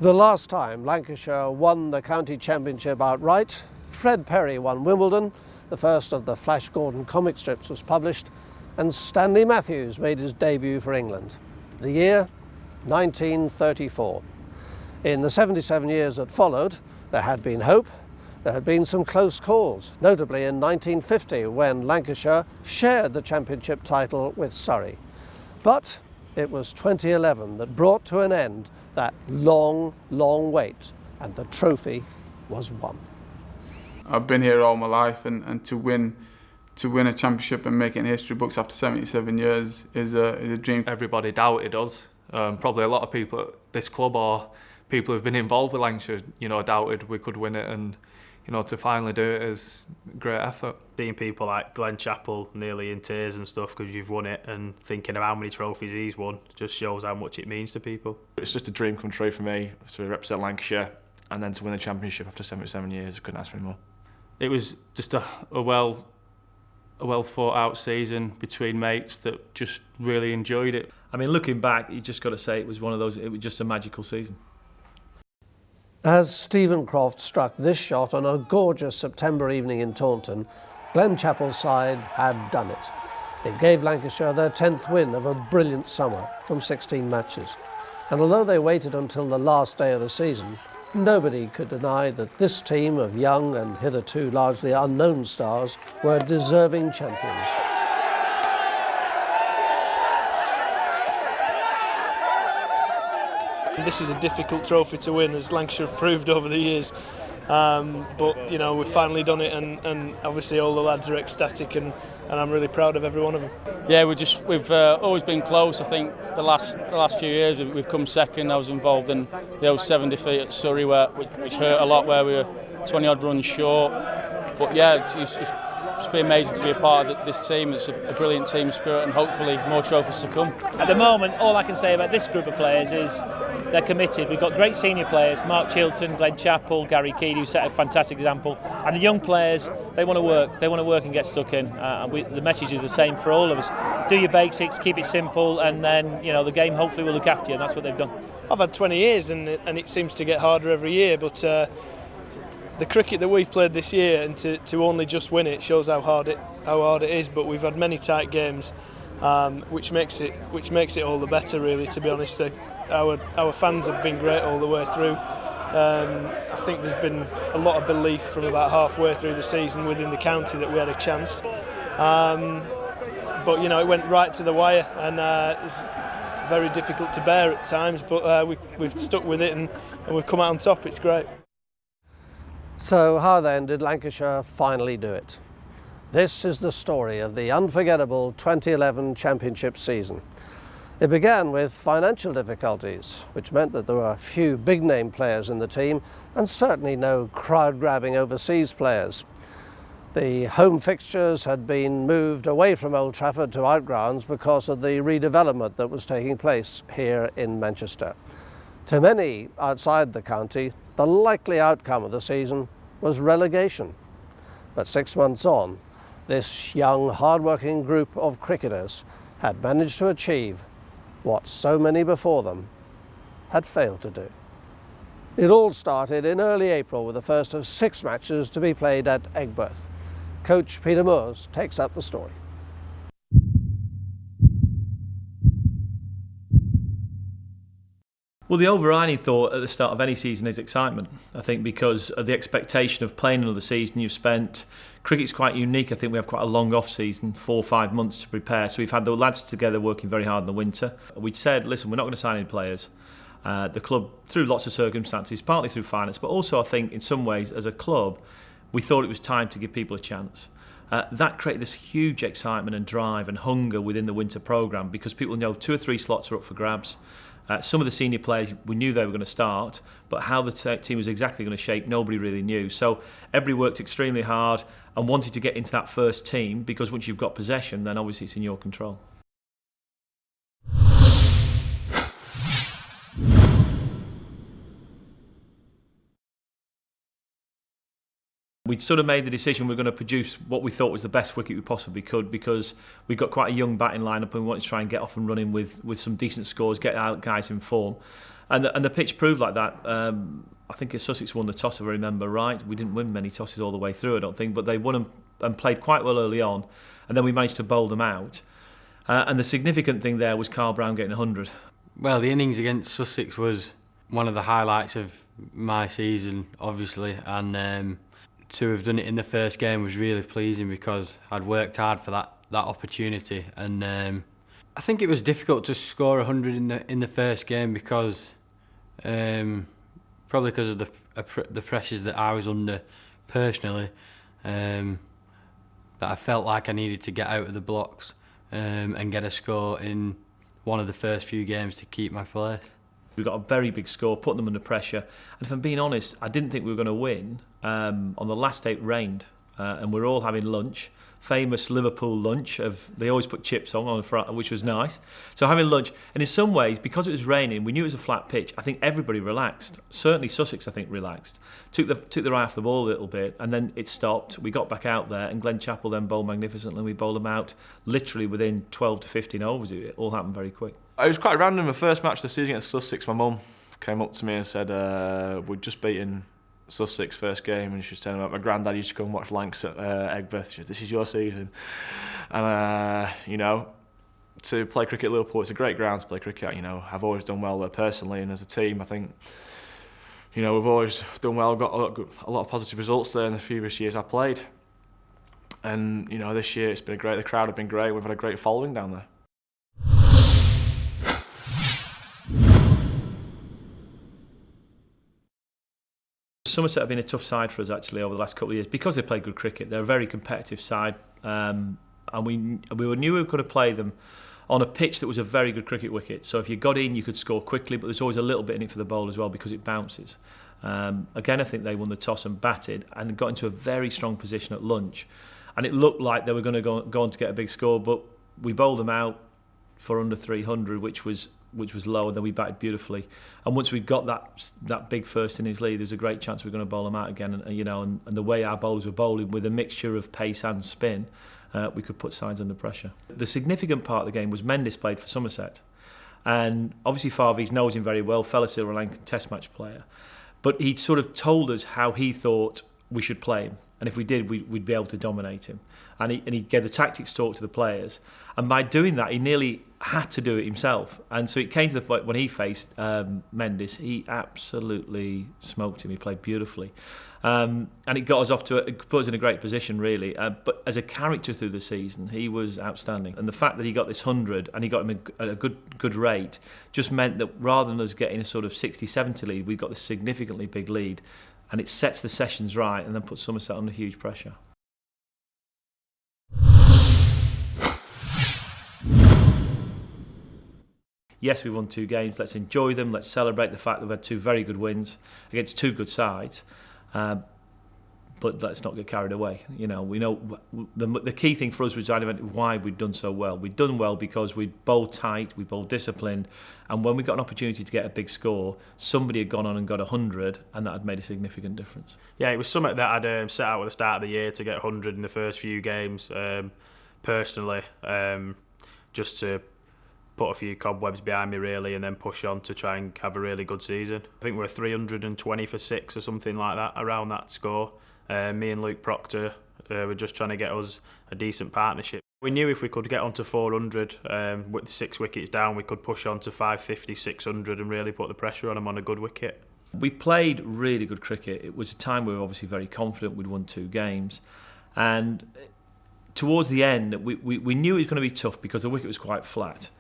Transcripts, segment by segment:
The last time Lancashire won the county championship outright, Fred Perry won Wimbledon, the first of the Flash Gordon comic strips was published, and Stanley Matthews made his debut for England. The year, 1934. In the 77 years that followed, there had been hope. There had been some close calls, notably in 1950 when Lancashire shared the championship title with Surrey. But it was 2011 that brought to an end that long, long wait, and the trophy was won. I've been here all my life, and to win a championship and make it in history books after 77 years is a dream. Everybody doubted us. Probably a lot of people at this club or people who've been involved with Lancashire, doubted we could win it, and to finally do it is a great effort. Seeing people like Glenn Chappell nearly in tears and stuff because you've won it, and thinking of how many trophies he's won just shows how much it means to people. It's just a dream come true for me to represent Lancashire and then to win the championship after 77 years. I couldn't ask for any more. It was just a well thought out season between mates that just really enjoyed it. I mean, looking back, you just got to say it was just a magical season. As Stephen Croft struck this shot on a gorgeous September evening in Taunton, Glenn Chappell's side had done it. It gave Lancashire their 10th win of a brilliant summer from 16 matches. And although they waited until the last day of the season, nobody could deny that this team of young and hitherto largely unknown stars were deserving champions. This is a difficult trophy to win, as Lancashire have proved over the years. But we've finally done it, and obviously all the lads are ecstatic, and I'm really proud of every one of them. Yeah, we've always been close. I think the last few years we've come second. I was involved in the 07 defeat at Surrey, which hurt a lot, where we were 20 odd runs short. But yeah, it's been amazing to be a part of this team. It's a brilliant team spirit, and hopefully more trophies to come. At the moment, all I can say about this group of players is they're committed. We've got great senior players, Mark Chilton, Glenn Chappell, Gary Keane, who set a fantastic example. And the young players, they want to work. They want to work and get stuck in. The message is the same for all of us. Do your basics, keep it simple, and then the game hopefully will look after you, and that's what they've done. I've had 20 years, and it seems to get harder every year, but the cricket that we've played this year, and to only just win it shows how hard it is. But we've had many tight games, which makes it all the better, really. To be honest, our fans have been great all the way through. I think there's been a lot of belief from about halfway through the season within the county that we had a chance. But it went right to the wire, and it's very difficult to bear at times. But we've stuck with it, and we've come out on top. It's great. So how then did Lancashire finally do it? This is the story of the unforgettable 2011 championship season. It began with financial difficulties, which meant that there were few big-name players in the team and certainly no crowd-grabbing overseas players. The home fixtures had been moved away from Old Trafford to outgrounds because of the redevelopment that was taking place here in Manchester. To many outside the county, the likely outcome of the season was relegation. But 6 months on, this young, hard-working group of cricketers had managed to achieve what so many before them had failed to do. It all started in early April with the first of 6 matches to be played at Edgbaston. Coach Peter Moores takes up the story. Well, the overriding thought at the start of any season is excitement. I think because of the expectation of playing another season, you've spent... Cricket's quite unique. I think we have quite a long off-season, 4 or 5 months to prepare. So we've had the lads together working very hard in the winter. We'd said, listen, we're not going to sign any players. The club, through lots of circumstances, partly through finance, but also I think in some ways as a club, we thought it was time to give people a chance. That created this huge excitement and drive and hunger within the winter programme because people know 2 or 3 slots are up for grabs. Some of the senior players, we knew they were going to start, but how the team was exactly going to shape, nobody really knew. So everybody worked extremely hard and wanted to get into that first team because once you've got possession, then obviously it's in your control. We'd sort of made the decision we're going to produce what we thought was the best wicket we possibly could because we've got quite a young batting lineup and we wanted to try and get off and running with some decent scores, get our guys in form. And the pitch proved like that. I think if Sussex won the toss, if I remember right, we didn't win many tosses all the way through, I don't think, but they won and played quite well early on, and then we managed to bowl them out. And the significant thing there was Carl Brown getting 100. Well, the innings against Sussex was one of the highlights of my season, obviously, and to have done it in the first game was really pleasing because I'd worked hard for that opportunity, and I think it was difficult to score 100 in the first game because probably because of the pressures that I was under personally, that I felt like I needed to get out of the blocks and get a score in one of the first few games to keep my place. We got a very big score, putting them under pressure, and if I'm being honest, I didn't think we were going to win. On the last day it rained, and we were all having lunch, famous Liverpool lunch they always put chips on the front, which was nice. So having lunch, and in some ways, because it was raining, we knew it was a flat pitch. I think everybody relaxed. Certainly Sussex, I think, relaxed. Took the eye off the ball a little bit, and then it stopped. We got back out there, and Glenn Chappell then bowled magnificently. And we bowled them out literally within 12 to 15 overs. It all happened very quick. It was quite random. The first match of the season against Sussex, my mum came up to me and said, we'd just beaten Sussex first game, and she was telling me about my granddad used to come and watch Lancs at Edgbaston. She said, this is your season. And, to play cricket at Liverpool, it's a great ground to play cricket. I've always done well there personally, and as a team, I think, we've always done well, got a lot of positive results there in the previous years I played. And, this year it's been great. The crowd have been great. We've had a great following down there. Somerset have been a tough side for us actually over the last couple of years because they play good cricket. They're a very competitive side, and we knew we were going to play them on a pitch that was a very good cricket wicket. So if you got in, you could score quickly, but there's always a little bit in it for the bowler as well because it bounces. Again, I think they won the toss and batted and got into a very strong position at lunch, and it looked like they were going to go on to get a big score, but we bowled them out for under 300, which was low, and then we batted beautifully. And once we got that big first innings lead, there's a great chance we were going to bowl them out again. And the way our bowlers were bowling with a mixture of pace and spin, we could put sides under pressure. The significant part of the game was Mendes played for Somerset, and obviously Farvies knows him very well, fellow Sri Lankan Test match player. But he'd sort of told us how he thought we should play him, and if we did, we'd be able to dominate him. And he gave the tactics talk to the players, and by doing that, he nearly had to do it himself. And so it came to the point when he faced Mendes, he absolutely smoked him. He played beautifully, and it got us put us in a great position really. But as a character through the season, he was outstanding. And the fact that he got this 100 and he got him at a good rate just meant that rather than us getting a sort of 60-70 lead, we got this significantly big lead, and it sets the sessions right and then puts Somerset under huge pressure. Yes, we won 2 games. Let's enjoy them. Let's celebrate the fact that we've had 2 very good wins against 2 good sides. But let's not get carried away. We know the key thing for us was why we'd done so well. We'd done well because we bowled tight, we bowled disciplined, and when we got an opportunity to get a big score, somebody had gone on and got 100, and that had made a significant difference. Yeah, it was something that I'd set out at the start of the year to get 100 in the first few games. Personally, just to put a few cobwebs behind me really, and then push on to try and have a really good season. I think we're 320 for 6 or something like that, around that score. Me and Luke Proctor were just trying to get us a decent partnership. We knew if we could get onto 400 with 6 wickets down, we could push on to 550, 600 and really put the pressure on them on a good wicket. We played really good cricket. It was a time we were obviously very confident. We'd won 2 games, and towards the end we knew it was going to be tough because the wicket was quite flat.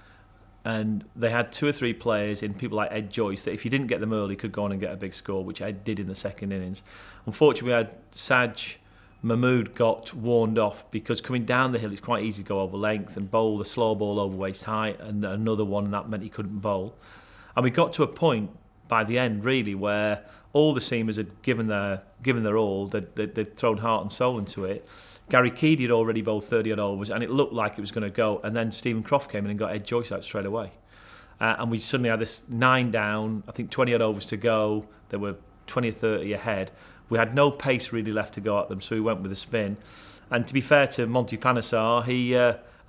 And they had 2 or 3 players in people like Ed Joyce that if you didn't get them early could go on and get a big score, which Ed did in the second innings. Unfortunately, we had Saj Mahmood got warned off because coming down the hill it's quite easy to go over length and bowl the slow ball over waist high, and another one, and that meant he couldn't bowl. And we got to a point by the end really where all the seamers had given their all, they'd thrown heart and soul into it. Gary Keady had already bowled 30 odd overs and it looked like it was going to go, and then Stephen Croft came in and got Ed Joyce out straight away, and we suddenly had this 9 down, I think 20 odd overs to go, there were 20 or 30 ahead. We had no pace really left to go at them, so we went with a spin. And to be fair to Monty Panesar, he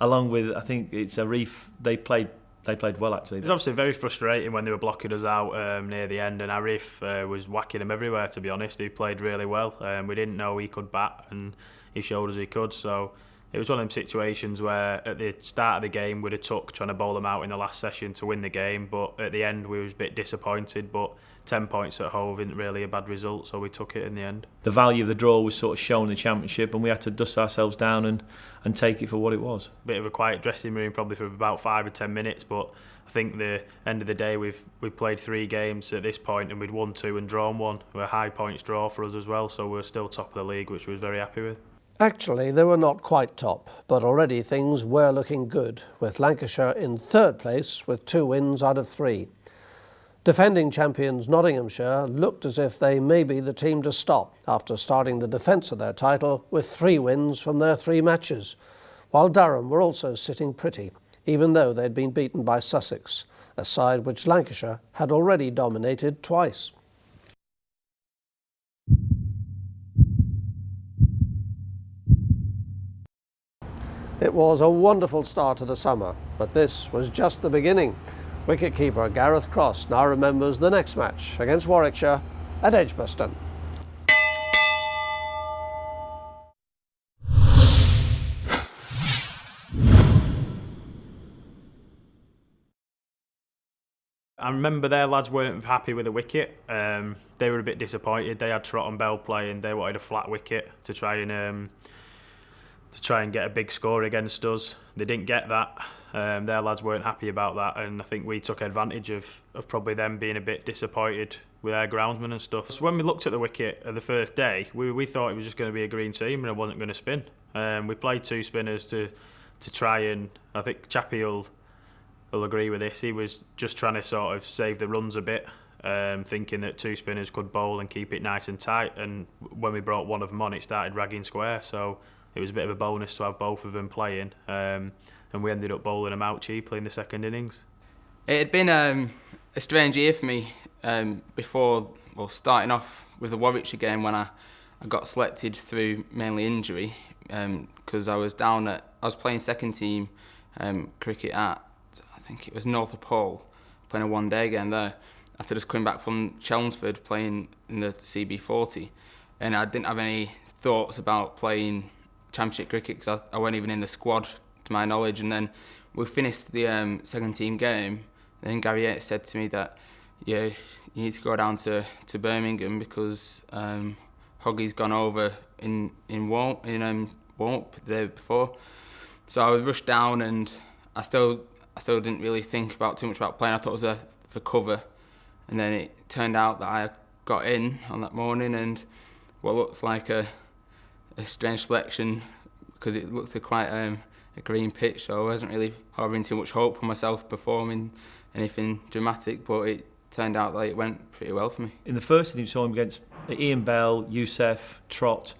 along with, I think it's Arif, they played They played well, actually. It was obviously very frustrating when they were blocking us out near the end, and Arif was whacking them everywhere, to be honest. He played really well. We didn't know he could bat, and he showed us he could. So it was one of them situations where at the start of the game we'd have took trying to bowl them out in the last session to win the game, but at the end we was a bit disappointed. But 10 points at Hove isn't really a bad result, so we took it in the end. The value of the draw was sort of shown in the Championship, and we had to dust ourselves down and take it for what it was. Bit of a quiet dressing room probably for about 5 or 10 minutes, but I think the end of the day we've played 3 games at this point, and we'd won 2 and drawn 1. It was a high points draw for us as well, so we're still top of the league, which we was very happy with. Actually, they were not quite top, but already things were looking good, with Lancashire in 3rd place with 2 wins out of 3. Defending champions Nottinghamshire looked as if they may be the team to stop after starting the defence of their title with 3 wins from their 3 matches, while Durham were also sitting pretty, even though they'd been beaten by Sussex, a side which Lancashire had already dominated twice. It was a wonderful start to the summer, but this was just the beginning. Wicket-keeper Gareth Cross now remembers the next match against Warwickshire at Edgbaston. I remember their lads weren't happy with the wicket. They were a bit disappointed. They had Trott and Bell playing. They wanted a flat wicket to try and get a big score against us. They didn't get that. Their lads weren't happy about that, and I think we took advantage of probably them being a bit disappointed with our groundsmen and stuff. So when we looked at the wicket the first day, we thought it was just going to be a green seam and it wasn't going to spin. We played 2 spinners to try, and I think Chappie will agree with this. He was just trying to sort of save the runs a bit, thinking that 2 spinners could bowl and keep it nice and tight, and when we brought one of them on, it started ragging square, so it was a bit of a bonus to have both of them playing, and we ended up bowling them out cheaply in the second innings. It had been a strange year for me starting off with the Warwickshire game when I got selected through mainly injury, because I was playing second team cricket at, I think it was North of Pole, playing a one-day game there, after just coming back from Chelmsford playing in the CB40, and I didn't have any thoughts about playing Championship cricket because I wasn't even in the squad to my knowledge. And then we finished the second team game, and then Gary Yates said to me that you need to go down to Birmingham because Hoggy's gone over in Warp the day before. So I was rushed down, and I still didn't really think about too much about playing. I thought it was there for cover, and then it turned out that I got in on that morning, and what looks like a strange selection because it looked quite a green pitch, so I wasn't really having too much hope for myself performing anything dramatic, but it turned out that it went pretty well for me. In the first inning, you saw him against Ian Bell, Youssef, Trott,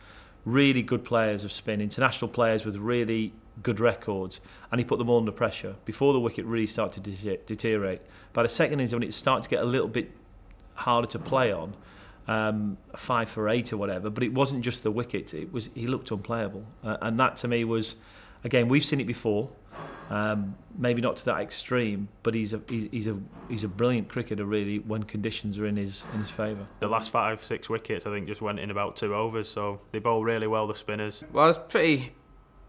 really good players of spin, international players with really good records, and he put them all under pressure before the wicket really started to deteriorate. By the second innings, when it started to get a little bit harder to play on, 5 for 8 or whatever, but it wasn't just the wicket, he looked unplayable, and that to me was, again, we've seen it before, maybe not to that extreme, but he's a brilliant cricketer really when conditions are in his favour. The last 5-6 wickets I think just went in about 2 overs, so they bowl really well, the spinners. Well, I was pretty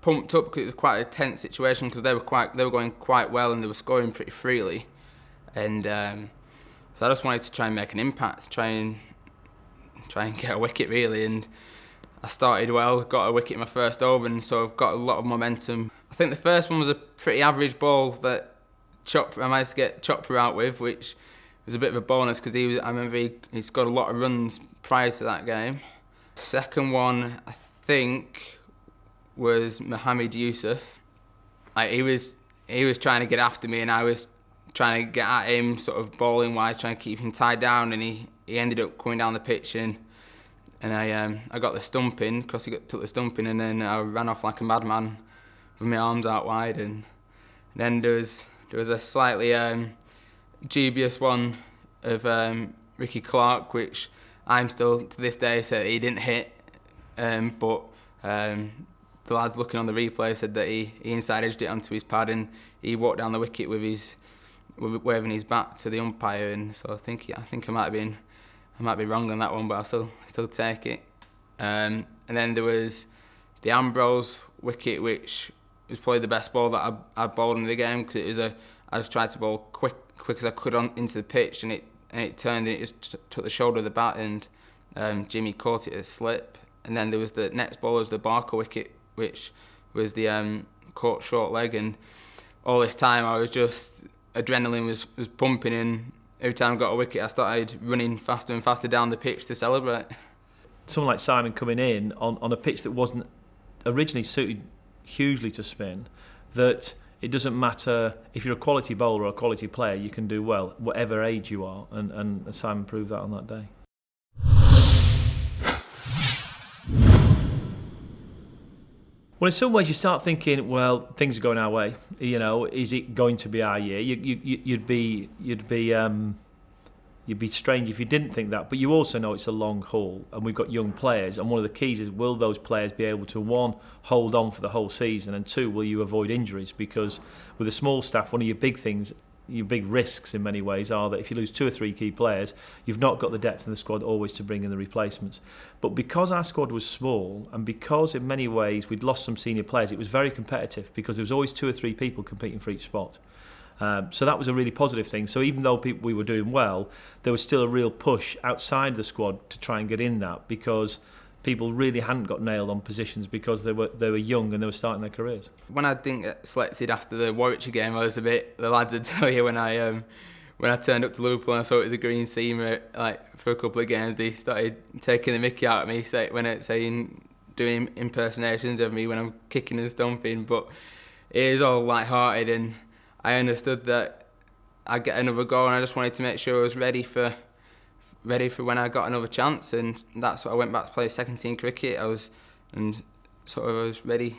pumped up because it was quite a tense situation because they were going quite well and they were scoring pretty freely, and so I just wanted to try and make an impact, try and get a wicket really, and I started well, got a wicket in my first over, and so I've got a lot of momentum. I think the first one was a pretty average ball that I managed to get Chopper out with, which was a bit of a bonus because I remember he scored a lot of runs prior to that game. Second one, I think, was Mohammed Youssef. He was trying to get after me, and I was trying to get at him, sort of bowling wise, trying to keep him tied down, and he ended up coming down the pitch, and I got the stumping, because he took the stumping, and then I ran off like a madman with my arms out wide, and then there was a slightly dubious one of Ricky Clark, which I'm still to this day said he didn't hit, but the lads looking on the replay said that he inside edged it onto his pad, and he walked down the wicket with his waving his bat to the umpire, and so I think I might be wrong on that one, but I'll still take it. And then there was the Ambrose wicket, which was probably the best ball that I bowled in the game, because I just tried to bowl quick as I could into the pitch, and it turned, and it just took the shoulder of the bat, and Jimmy caught it as slip. And then there was the next ball was the Barker wicket, which was the caught short leg, and all this time I was just, adrenaline was pumping, and every time I got a wicket I started running faster and faster down the pitch to celebrate. Someone like Simon coming in on a pitch that wasn't originally suited hugely to spin, that it doesn't matter if you're a quality bowler or a quality player, you can do well, whatever age you are, and Simon proved that on that day. Well, in some ways you start thinking, well, things are going our way. You know, is it going to be our year? You'd be strange if you didn't think that. But you also know it's a long haul, and we've got young players. And one of the keys is, will those players be able to, one, hold on for the whole season, and two, will you avoid injuries? Because with a small staff, one of your big things, your big risks in many ways, are that if you lose 2 or 3 key players, you've not got the depth in the squad always to bring in the replacements. But because our squad was small, and because in many ways we'd lost some senior players, it was very competitive, because there was always 2 or 3 people competing for each spot. So that was a really positive thing. So even though we were doing well, there was still a real push outside the squad to try and get in that, because people really hadn't got nailed on positions because they were young and they were starting their careers. When I didn't get selected after the Warwickshire game, I was a bit, the lads would tell you, when I turned up to Liverpool and I saw it was a green seamer, like for a couple of games, they started taking the mickey out of me, doing impersonations of me when I'm kicking and stomping. But it was all light-hearted, and I understood that I'd get another goal, and I just wanted to make sure I was ready for when I got another chance, and that's what I went back to play second team cricket. I was ready.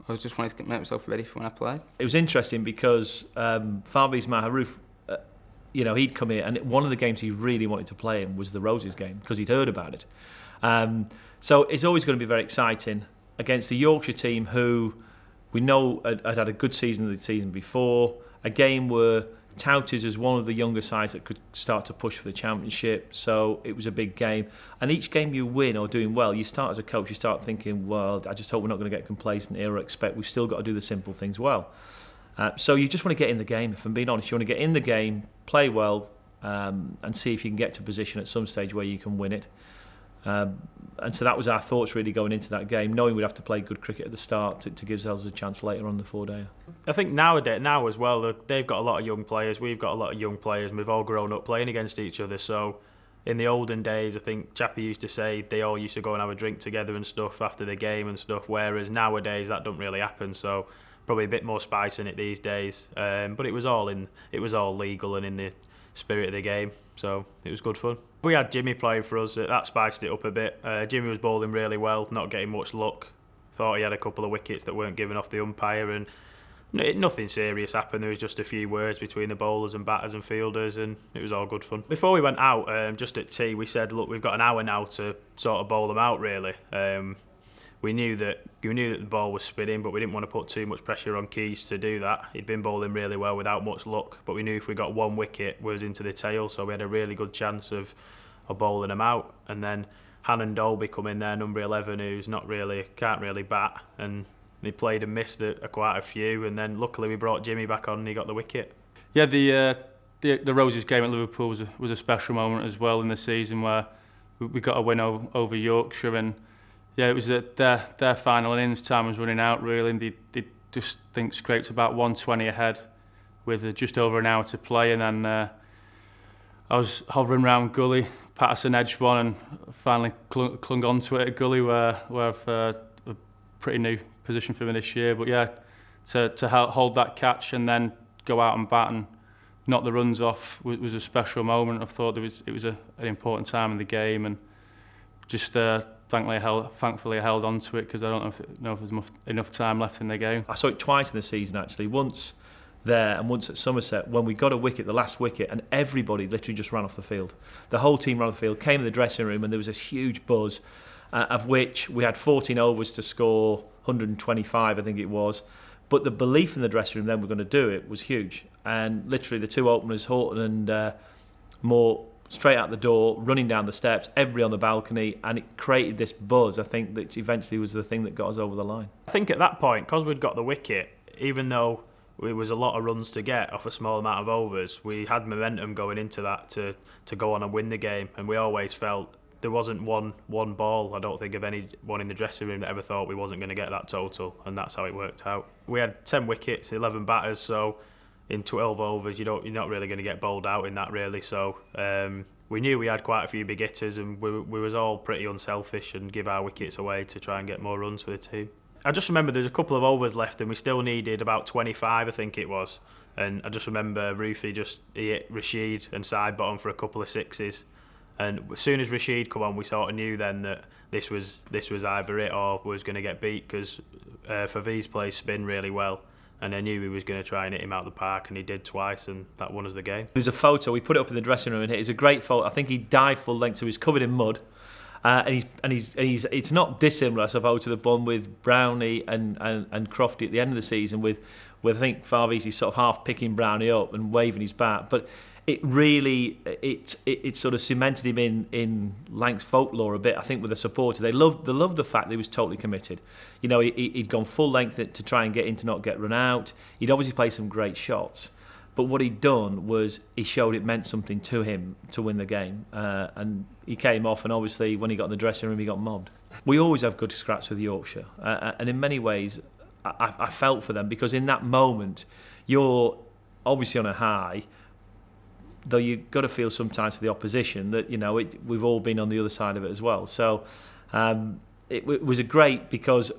I was just wanting to make myself ready for when I played. It was interesting because Farviz Maharouf, he'd come in, and one of the games he really wanted to play in was the Roses game, because he'd heard about it. So it's always going to be very exciting against the Yorkshire team, who we know had a good season the season before, a game where touted as one of the younger sides that could start to push for the championship. So it was a big game, and each game you win or doing well, you start as a coach, you start thinking, well, I just hope we're not going to get complacent here or expect we've still got to do the simple things well. So you just want to get in the game. If I'm being honest, you want to get in the game, play well, and see if you can get to a position at some stage where you can win it. And so that was our thoughts really going into that game, knowing we'd have to play good cricket at the start to give ourselves a chance later on the 4-dayer. I think now as well, they've got a lot of young players, we've got a lot of young players, and we've all grown up playing against each other. So in the olden days, I think Chappie used to say they all used to go and have a drink together and stuff after the game and stuff, whereas nowadays that don't really happen. So probably a bit more spice in it these days, but it was all legal and in the spirit of the game, so it was good fun. We had Jimmy playing for us, that spiced it up a bit. Jimmy was bowling really well, not getting much luck. Thought he had a couple of wickets that weren't given off the umpire, and nothing serious happened. There was just a few words between the bowlers and batters and fielders, and it was all good fun. Before we went out, just at tea, we said, look, we've got an hour now to sort of bowl them out, really. We knew that the ball was spinning, but we didn't want to put too much pressure on Keys to do that. He'd been bowling really well without much luck, but we knew if we got one wicket, we was into the tail, so we had a really good chance of bowling them out. And then Hannon Dolby come in there, number 11, who's can't really bat, and he played and missed quite a few. And then luckily we brought Jimmy back on and he got the wicket. Yeah, the Roses game at Liverpool was a special moment as well in the season, where we got a win over Yorkshire, and yeah, it was at their final innings. Time was running out really, and they just scraped about 120 ahead with just over an hour to play, and then I was hovering around gully, Patterson edged one, and finally clung onto it at gully, where I've a pretty new position for me this year. But yeah, to hold that catch and then go out and bat and knock the runs off was a special moment. I thought it was an important time in the game, and just thankfully I held on to it, because I don't know if there's enough time left in the game. I saw it twice in the season actually, once there and once at Somerset, when we got a wicket, the last wicket, and everybody literally just ran off the field. The whole team ran off the field, came to the dressing room, and there was this huge buzz, of which we had 14 overs to score 125, I think it was. But the belief in the dressing room then we're going to do it was huge. And literally the two openers, Horton and Moore, straight out the door, running down the steps, everybody on the balcony, and it created this buzz, I think, that eventually was the thing that got us over the line. I think at that point, because we'd got the wicket, even though it was a lot of runs to get off a small amount of overs, we had momentum going into that to go on and win the game, and we always felt there wasn't one ball. I don't think of anyone in the dressing room that ever thought we wasn't going to get that total, and that's how it worked out. We had 10 wickets, 11 batters, so in 12 overs you're not really going to get bowled out in that really. So we knew we had quite a few big hitters, and we was all pretty unselfish and give our wickets away to try and get more runs for the team. I just remember there's a couple of overs left and we still needed about 25, I think it was. And I just remember Rufi he hit Rashid and side bottom for a couple of sixes. And as soon as Rashid come on, we sort of knew then that this was either it or was going to get beat, because Faviz plays spin really well. And I knew he was going to try and hit him out the park, and he did twice, and that won us the game. There's a photo, we put it up in the dressing room, and it's a great photo. I think he dived full length, so he's covered in mud. And he's it's not dissimilar, I suppose, to the one with Brownie and Crofty at the end of the season, with I think Faviz sort of half picking Brownie up and waving his bat. But it really it sort of cemented him in Lancs folklore a bit, I think, with the supporters. They loved the fact that he was totally committed. You know, he'd gone full length to try and get in to not get run out. He'd obviously played some great shots. But what he'd done was he showed it meant something to him to win the game. And he came off, and obviously when he got in the dressing room, he got mobbed. We always have good scraps with Yorkshire. And in many ways, I felt for them, because in that moment, you're obviously on a high, though you've got to feel sometimes for the opposition that, you know, we've all been on the other side of it as well. So it was a great, because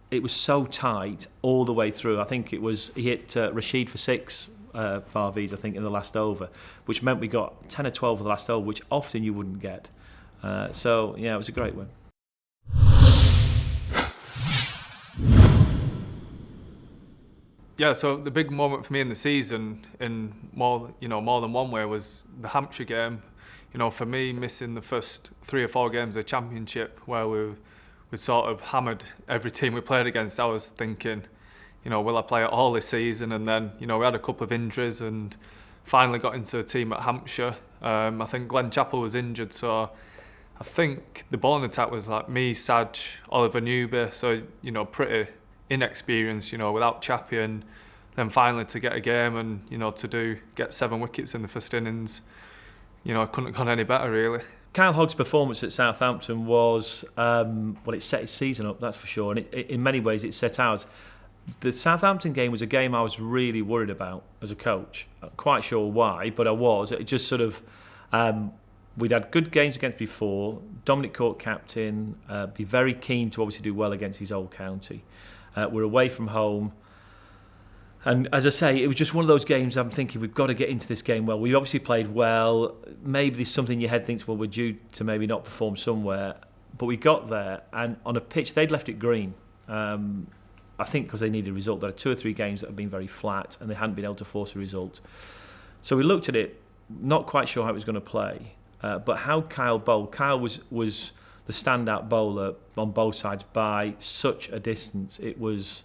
it was so tight all the way through. I think he hit Rashid for 6, Faviz, I think, in the last over, which meant we got 10 or 12 of the last over, which often you wouldn't get. So, yeah, it was a great win. Yeah, so the big moment for me in the season, in more than one way, was the Hampshire game. You know, for me, missing the first 3 or 4 games of the Championship, where we sort of hammered every team we played against, I was thinking, you know, will I play it all this season? And then, you know, we had a couple of injuries and finally got into a team at Hampshire. I think Glenn Chappell was injured, so I think the bowling attack was like me, Saj, Oliver Newby, so, you know, pretty inexperienced, you know, without Chappie, and then finally to get a game and, you know, get 7 wickets in the first innings, you know, it couldn't have gone any better, really. Kyle Hogg's performance at Southampton was, it set his season up, that's for sure, and in many ways it set ours. The Southampton game was a game I was really worried about as a coach. I'm not quite sure why, but I was. It just sort of, we'd had good games against before. Dominic Cork captain, be very keen to obviously do well against his old county. We're away from home. And as I say, it was just one of those games I'm thinking we've got to get into this game well. We obviously played well. Maybe there's something in your head thinks, well, we're due to maybe not perform somewhere. But we got there, and on a pitch, they'd left it green. I think because they needed a result. There are 2 or 3 games that have been very flat and they hadn't been able to force a result. So we looked at it, not quite sure how it was going to play, but how Kyle bowled. Kyle was the standout bowler on both sides by such a distance. It was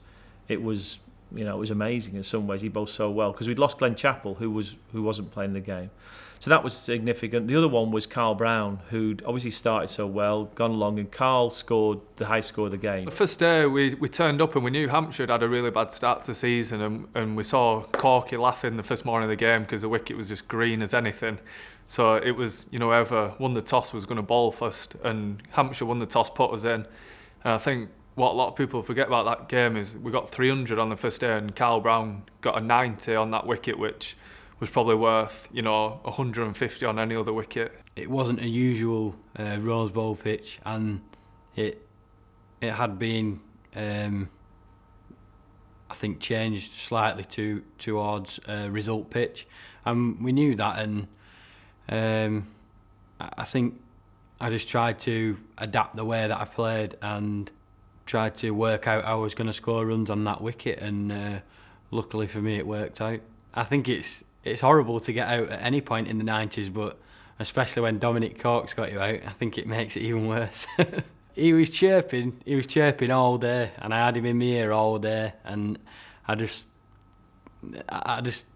amazing in some ways. He bowled so well, because we'd lost Glenn Chappell, who wasn't playing the game. So that was significant. The other one was Carl Brown, who'd obviously started so well, gone along, and Carl scored the high score of the game. The first day we turned up and we knew Hampshire had a really bad start to the season, and we saw Corky laughing the first morning of the game because the wicket was just green as anything. So it was, you know, whoever won the toss was going to bowl first, and Hampshire won the toss, put us in. And I think what a lot of people forget about that game is we got 300 on the first day, and Carl Brown got a 90 on that wicket, which was probably worth, you know, 150 on any other wicket. It wasn't a usual Rose Bowl pitch, and it had been, I think, changed slightly towards a result pitch, and we knew that. And I think I just tried to adapt the way that I played and tried to work out how I was going to score runs on that wicket, and luckily for me it worked out. I think it's horrible to get out at any point in the 90s, but especially when Dominic Cork's got you out, I think it makes it even worse. He was chirping all day, and I had him in my ear all day, and I just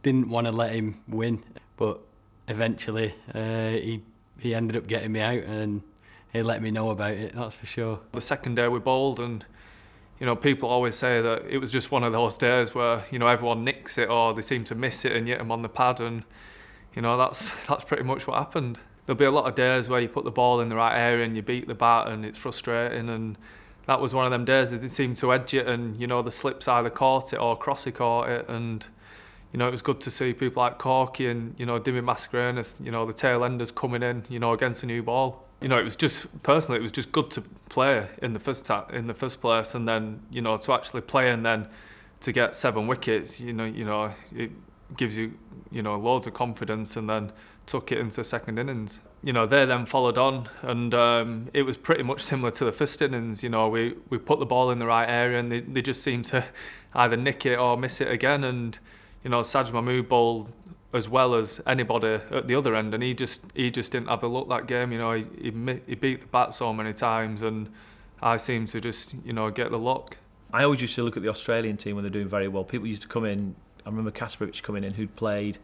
didn't want to let him win, but eventually he ended up getting me out, and he let me know about it, that's for sure. The second day we bowled, and people always say that it was just one of those days where everyone nicks it or they seem to miss it and hit them on the pad, and that's pretty much what happened. There'll be a lot of days where you put the ball in the right area and you beat the bat and it's frustrating, and that was one of them days that they seemed to edge it, and the slips either caught it or Crossy caught it, and it was good to see people like Corky and Dimmy Mascarenas, the tail enders coming in against a new ball. It was just personally, it was just good to play in the first place, and then to actually play and then to get 7 wickets, it gives you loads of confidence, and then took it into second innings. They then followed on, and it was pretty much similar to the first innings. We put the ball in the right area, and they just seemed to either nick it or miss it again, and Saj Mahmood bowled as well as anybody at the other end, and he just didn't have the luck that game. He beat the bat so many times, and I seemed to just get the luck. I always used to look at the Australian team when they're doing very well. People used to come in. I remember Kasparovich coming in, who'd played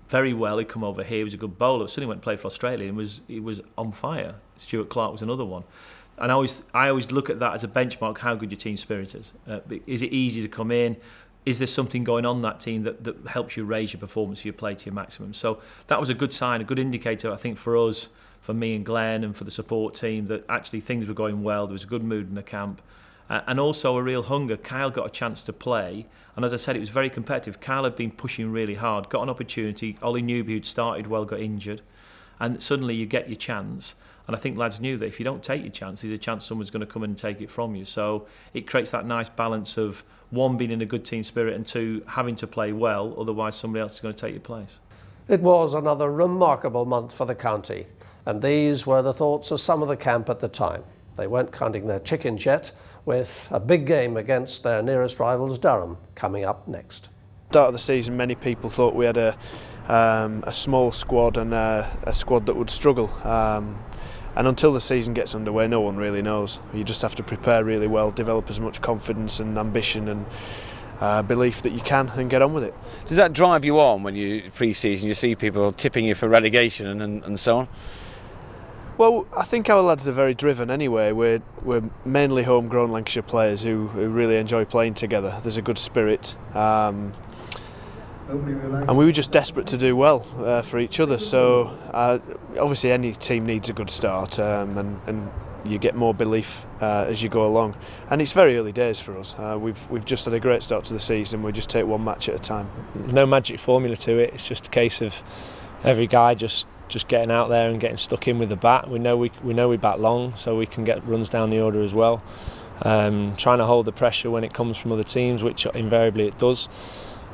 very well. He'd come over here. He was a good bowler. Suddenly went and played for Australia and he was on fire. Stuart Clark was another one. And I always look at that as a benchmark, how good your team spirit is. Is it easy to come in? Is there something going on that team that helps you raise your performance, your play to your maximum? So that was a good sign, a good indicator, I think, for us, for me and Glenn and for the support team, that actually things were going well. There was a good mood in the camp. And also a real hunger. Kyle got a chance to play, and as I said, it was very competitive. Kyle had been pushing really hard, got an opportunity. Ollie Newby, who'd started well, got injured, and suddenly you get your chance. And I think lads knew that if you don't take your chance, there's a chance someone's going to come in and take it from you. So it creates that nice balance of, one, being in a good team spirit, and two, having to play well, otherwise somebody else is going to take your place. It was another remarkable month for the county, and these were the thoughts of some of the camp at the time. They weren't counting their chickens yet, with a big game against their nearest rivals, Durham, coming up next. Start of the season, many people thought we had a small squad and a squad that would struggle. And until the season gets underway, no one really knows. You just have to prepare really well, develop as much confidence and ambition and belief that you can, and get on with it. Does that drive you on when you pre-season, you see people tipping you for relegation and so on? Well, I think our lads are very driven anyway. We're mainly homegrown Lancashire players who really enjoy playing together. There's a good spirit. And we were just desperate to do well for each other. So obviously any team needs a good start, and you get more belief as you go along. And it's very early days for us. We've just had a great start to the season. We just take one match at a time. There's no magic formula to it. It's just a case of every guy just getting out there and getting stuck in with the bat. We know we bat long, so we can get runs down the order as well. Trying to hold the pressure when it comes from other teams, which invariably it does.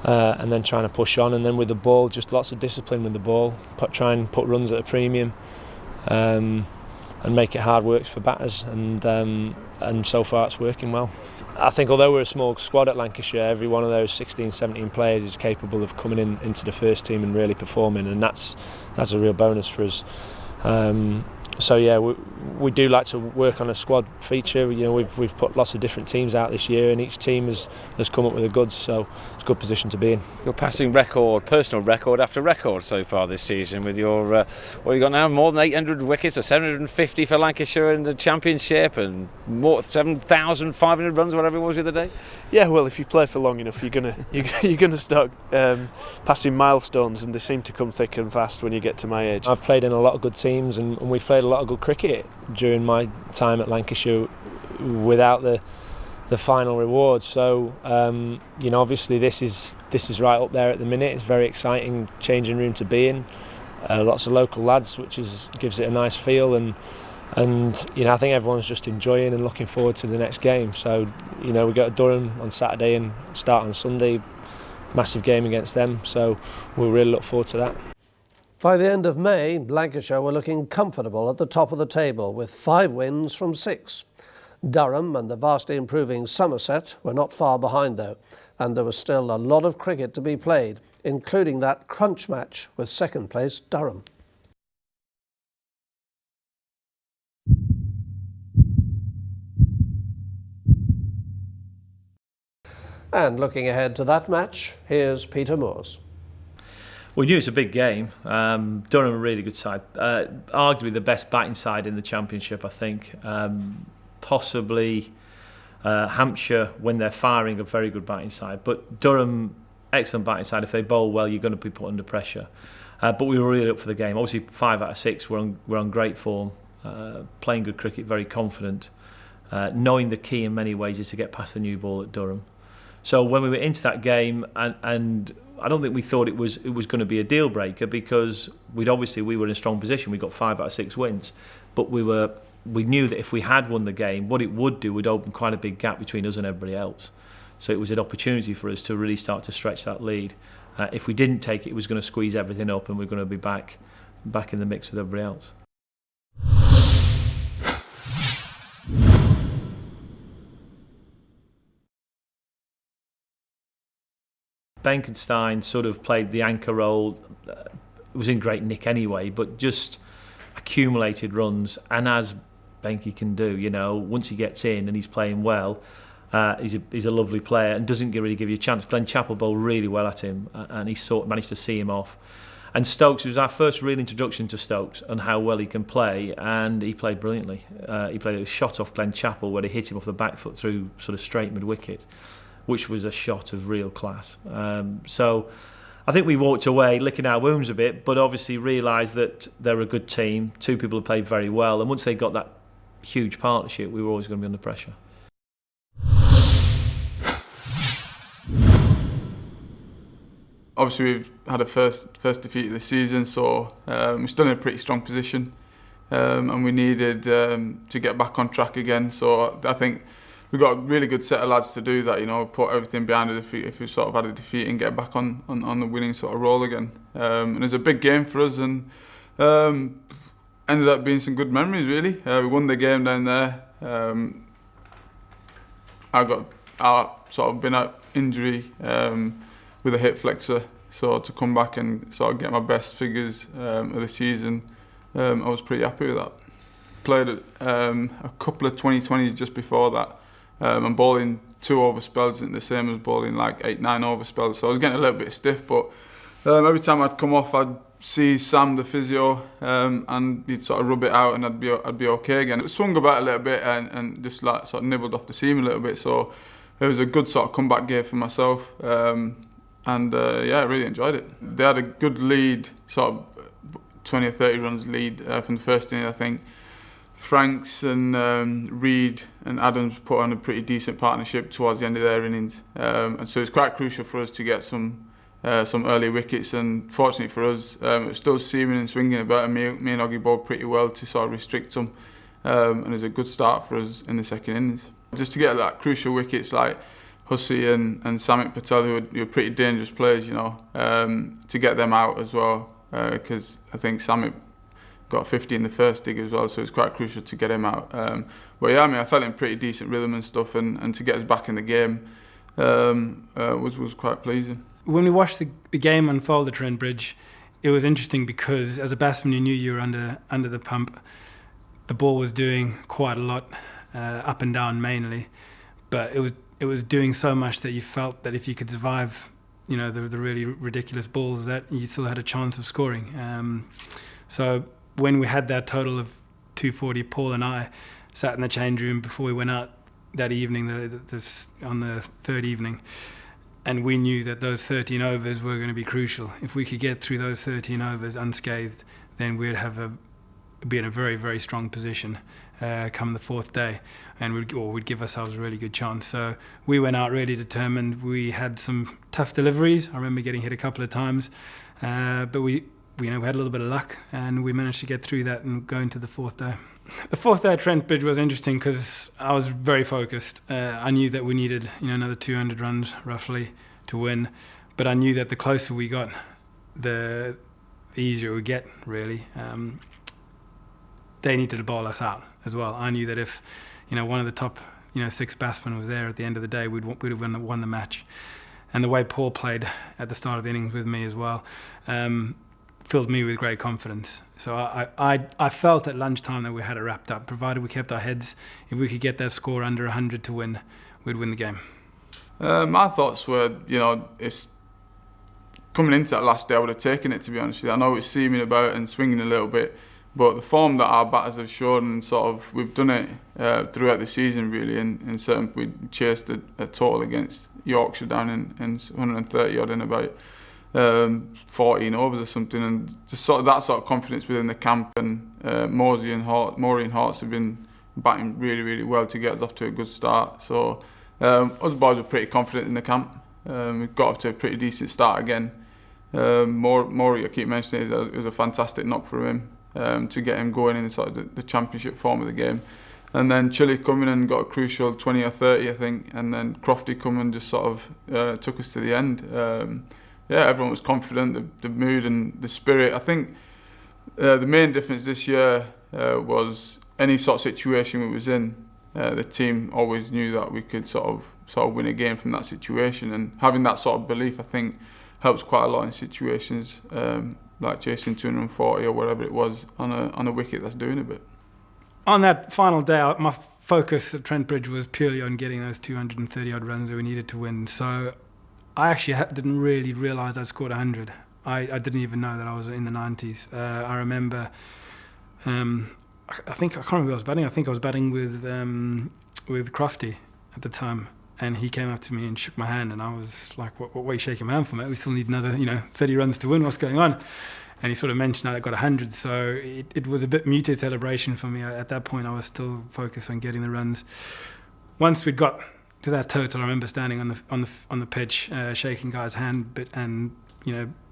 And then trying to push on, and then with the ball, just lots of discipline with the ball. Try and put runs at a premium, and make it hard work for batters. And so far it's working well. I think although we're a small squad at Lancashire, every one of those 16, 17 players is capable of coming into the first team and really performing, and that's a real bonus for us. So yeah, we do like to work on a squad feature. We've put lots of different teams out this year, and each team has come up with the goods. So it's a good position to be in. You're passing personal record after record so far this season with your what you got now, more than 800 wickets, or 750 for Lancashire in the Championship, and more 7,500 runs, whatever it was the other day. Yeah, well, if you play for long enough, you're gonna start passing milestones, and they seem to come thick and fast when you get to my age. I've played in a lot of good teams, and we've played a lot of good cricket during my time at Lancashire without the final reward. So obviously this is right up there at the minute. It's a very exciting changing room to be in. Lots of local lads, which gives it a nice feel, and I think everyone's just enjoying and looking forward to the next game. So we go to Durham on Saturday and start on Sunday. Massive game against them, so we'll really look forward to that. By the end of May, Lancashire were looking comfortable at the top of the table with 5 wins from 6. Durham and the vastly improving Somerset were not far behind though, and there was still a lot of cricket to be played, including that crunch match with second place Durham. And looking ahead to that match, here's Peter Moores. We knew it's a big game. Durham are a really good side. Arguably the best batting side in the Championship, I think. Possibly Hampshire, when they're firing, a very good batting side. But Durham, excellent batting side. If they bowl well, you're going to be put under pressure. But we were really up for the game. Obviously, 5 out of 6, we're on great form. Playing good cricket, very confident. Knowing the key in many ways is to get past the new ball at Durham. So when we were into that game, and I don't think we thought it was going to be a deal breaker, because we were in a strong position. We got 5 out of 6 wins, but we knew that if we had won the game, what it would do would open quite a big gap between us and everybody else. So it was an opportunity for us to really start to stretch that lead. If we didn't take it, it was going to squeeze everything up, and we're going to be back in the mix with everybody else. Benkenstein sort of played the anchor role. Was in great nick anyway, but just accumulated runs, and as Benke can do, once he gets in and he's playing well, he's a lovely player and doesn't really give you a chance. Glenn Chappell bowled really well at him, and he managed to see him off. And Stokes, it was our first real introduction to Stokes and how well he can play, and he played brilliantly. He played a shot off Glenn Chappell where he hit him off the back foot through sort of straight mid-wicket, which was a shot of real class. So I think we walked away licking our wounds a bit, but obviously realised that they're a good team. 2 people who played very well, and once they got that huge partnership, we were always going to be under pressure. Obviously, we've had a first defeat of the season, so we're still in a pretty strong position, and we needed to get back on track again. So I think we've got a really good set of lads to do that. Put everything behind a defeat if we've sort of had a defeat, and get back on the winning sort of roll again. And it was a big game for us, and ended up being some good memories really. We won the game down there. I sort of been out injury with a hip flexor, so to come back and sort of get my best figures of the season, I was pretty happy with that. Played a couple of 2020s just before that. And bowling 2 over spells isn't the same as bowling like 8-9 over spells, so I was getting a little bit stiff, but every time I'd come off, I'd see Sam, the physio, and he'd sort of rub it out, and I'd be okay again. It swung about a little bit and just like sort of nibbled off the seam a little bit, so it was a good sort of comeback game for myself, and I really enjoyed it. They had a good lead, sort of 20 or 30 runs lead from the first inning, I think. Franks and Reid and Adams put on a pretty decent partnership towards the end of their innings, and so it's quite crucial for us to get some early wickets, and fortunately for us, it was still seaming and swinging about, and me and Oggy bowled pretty well to sort of restrict them, and it was a good start for us in the second innings. Just to get that crucial wickets like Hussey and Samit Patel, who are pretty dangerous players, to get them out as well, because I think Samit got 50 in the first dig as well, so it's quite crucial to get him out. But yeah, I felt in pretty decent rhythm and stuff, and to get us back in the game was quite pleasing. When we watched the game unfold at Trent Bridge, it was interesting because as a batsman you knew you were under the pump. The ball was doing quite a lot, up and down mainly, but it was doing so much that you felt that if you could survive, the really ridiculous balls, that you still had a chance of scoring. So when we had that total of 240, Paul and I sat in the change room before we went out that evening, on the third evening, and we knew that those 13 overs were going to be crucial. If we could get through those 13 overs unscathed, then we'd be in a very, very strong position come the 4th day, and we'd give ourselves a really good chance. So we went out really determined. We had some tough deliveries. I remember getting hit a couple of times, but we had a little bit of luck, and we managed to get through that and go into the 4th day. The 4th day at Trent Bridge was interesting because I was very focused. I knew that we needed another 200 runs roughly to win, but I knew that the closer we got, the easier it would get, really. They needed to bowl us out as well. I knew that if one of the top 6 batsmen was there at the end of the day, we'd have won the match. And the way Paul played at the start of the innings with me as well filled me with great confidence. So I felt at lunchtime that we had it wrapped up, provided we kept our heads. If we could get that score under 100 to win, we'd win the game. My thoughts were, it's coming into that last day, I would have taken it, to be honest with you. I know it's seaming about and swinging a little bit, but the form that our batters have shown, and sort of we've done it throughout the season really, and certain we chased a total against Yorkshire down in 130 odd in about 14 overs or something, and just sort of that sort of confidence within the camp, and Maury and Hearts have been batting really, really well to get us off to a good start. So us boys were pretty confident in the camp. We've got off to a pretty decent start again. Maury, I keep mentioning, it was a fantastic knock for him to get him going in sort of the championship form of the game. And then Chile coming and got a crucial 20 or 30, I think, and then Crofty coming and just sort of took us to the end. Everyone was confident, the mood and the spirit. I think the main difference this year was any sort of situation we was in, the team always knew that we could sort of win a game from that situation, and having that sort of belief, I think, helps quite a lot in situations like chasing 240 or whatever it was on a wicket that's doing a bit. On that final day, my focus at Trent Bridge was purely on getting those 230 odd runs that we needed to win. So I actually didn't really realise I'd scored 100. I didn't even know that I was in the 90s. I remember, I can't remember who I was batting. I think I was batting with Crofty at the time, and he came up to me and shook my hand, and I was like, "What are you shaking my hand for, mate? We still need another, 30 runs to win. What's going on?" And he sort of mentioned I got 100, so it was a bit muted celebration for me. At that point, I was still focused on getting the runs. Once we'd got to that total, I remember standing on the pitch, shaking guys' hand, and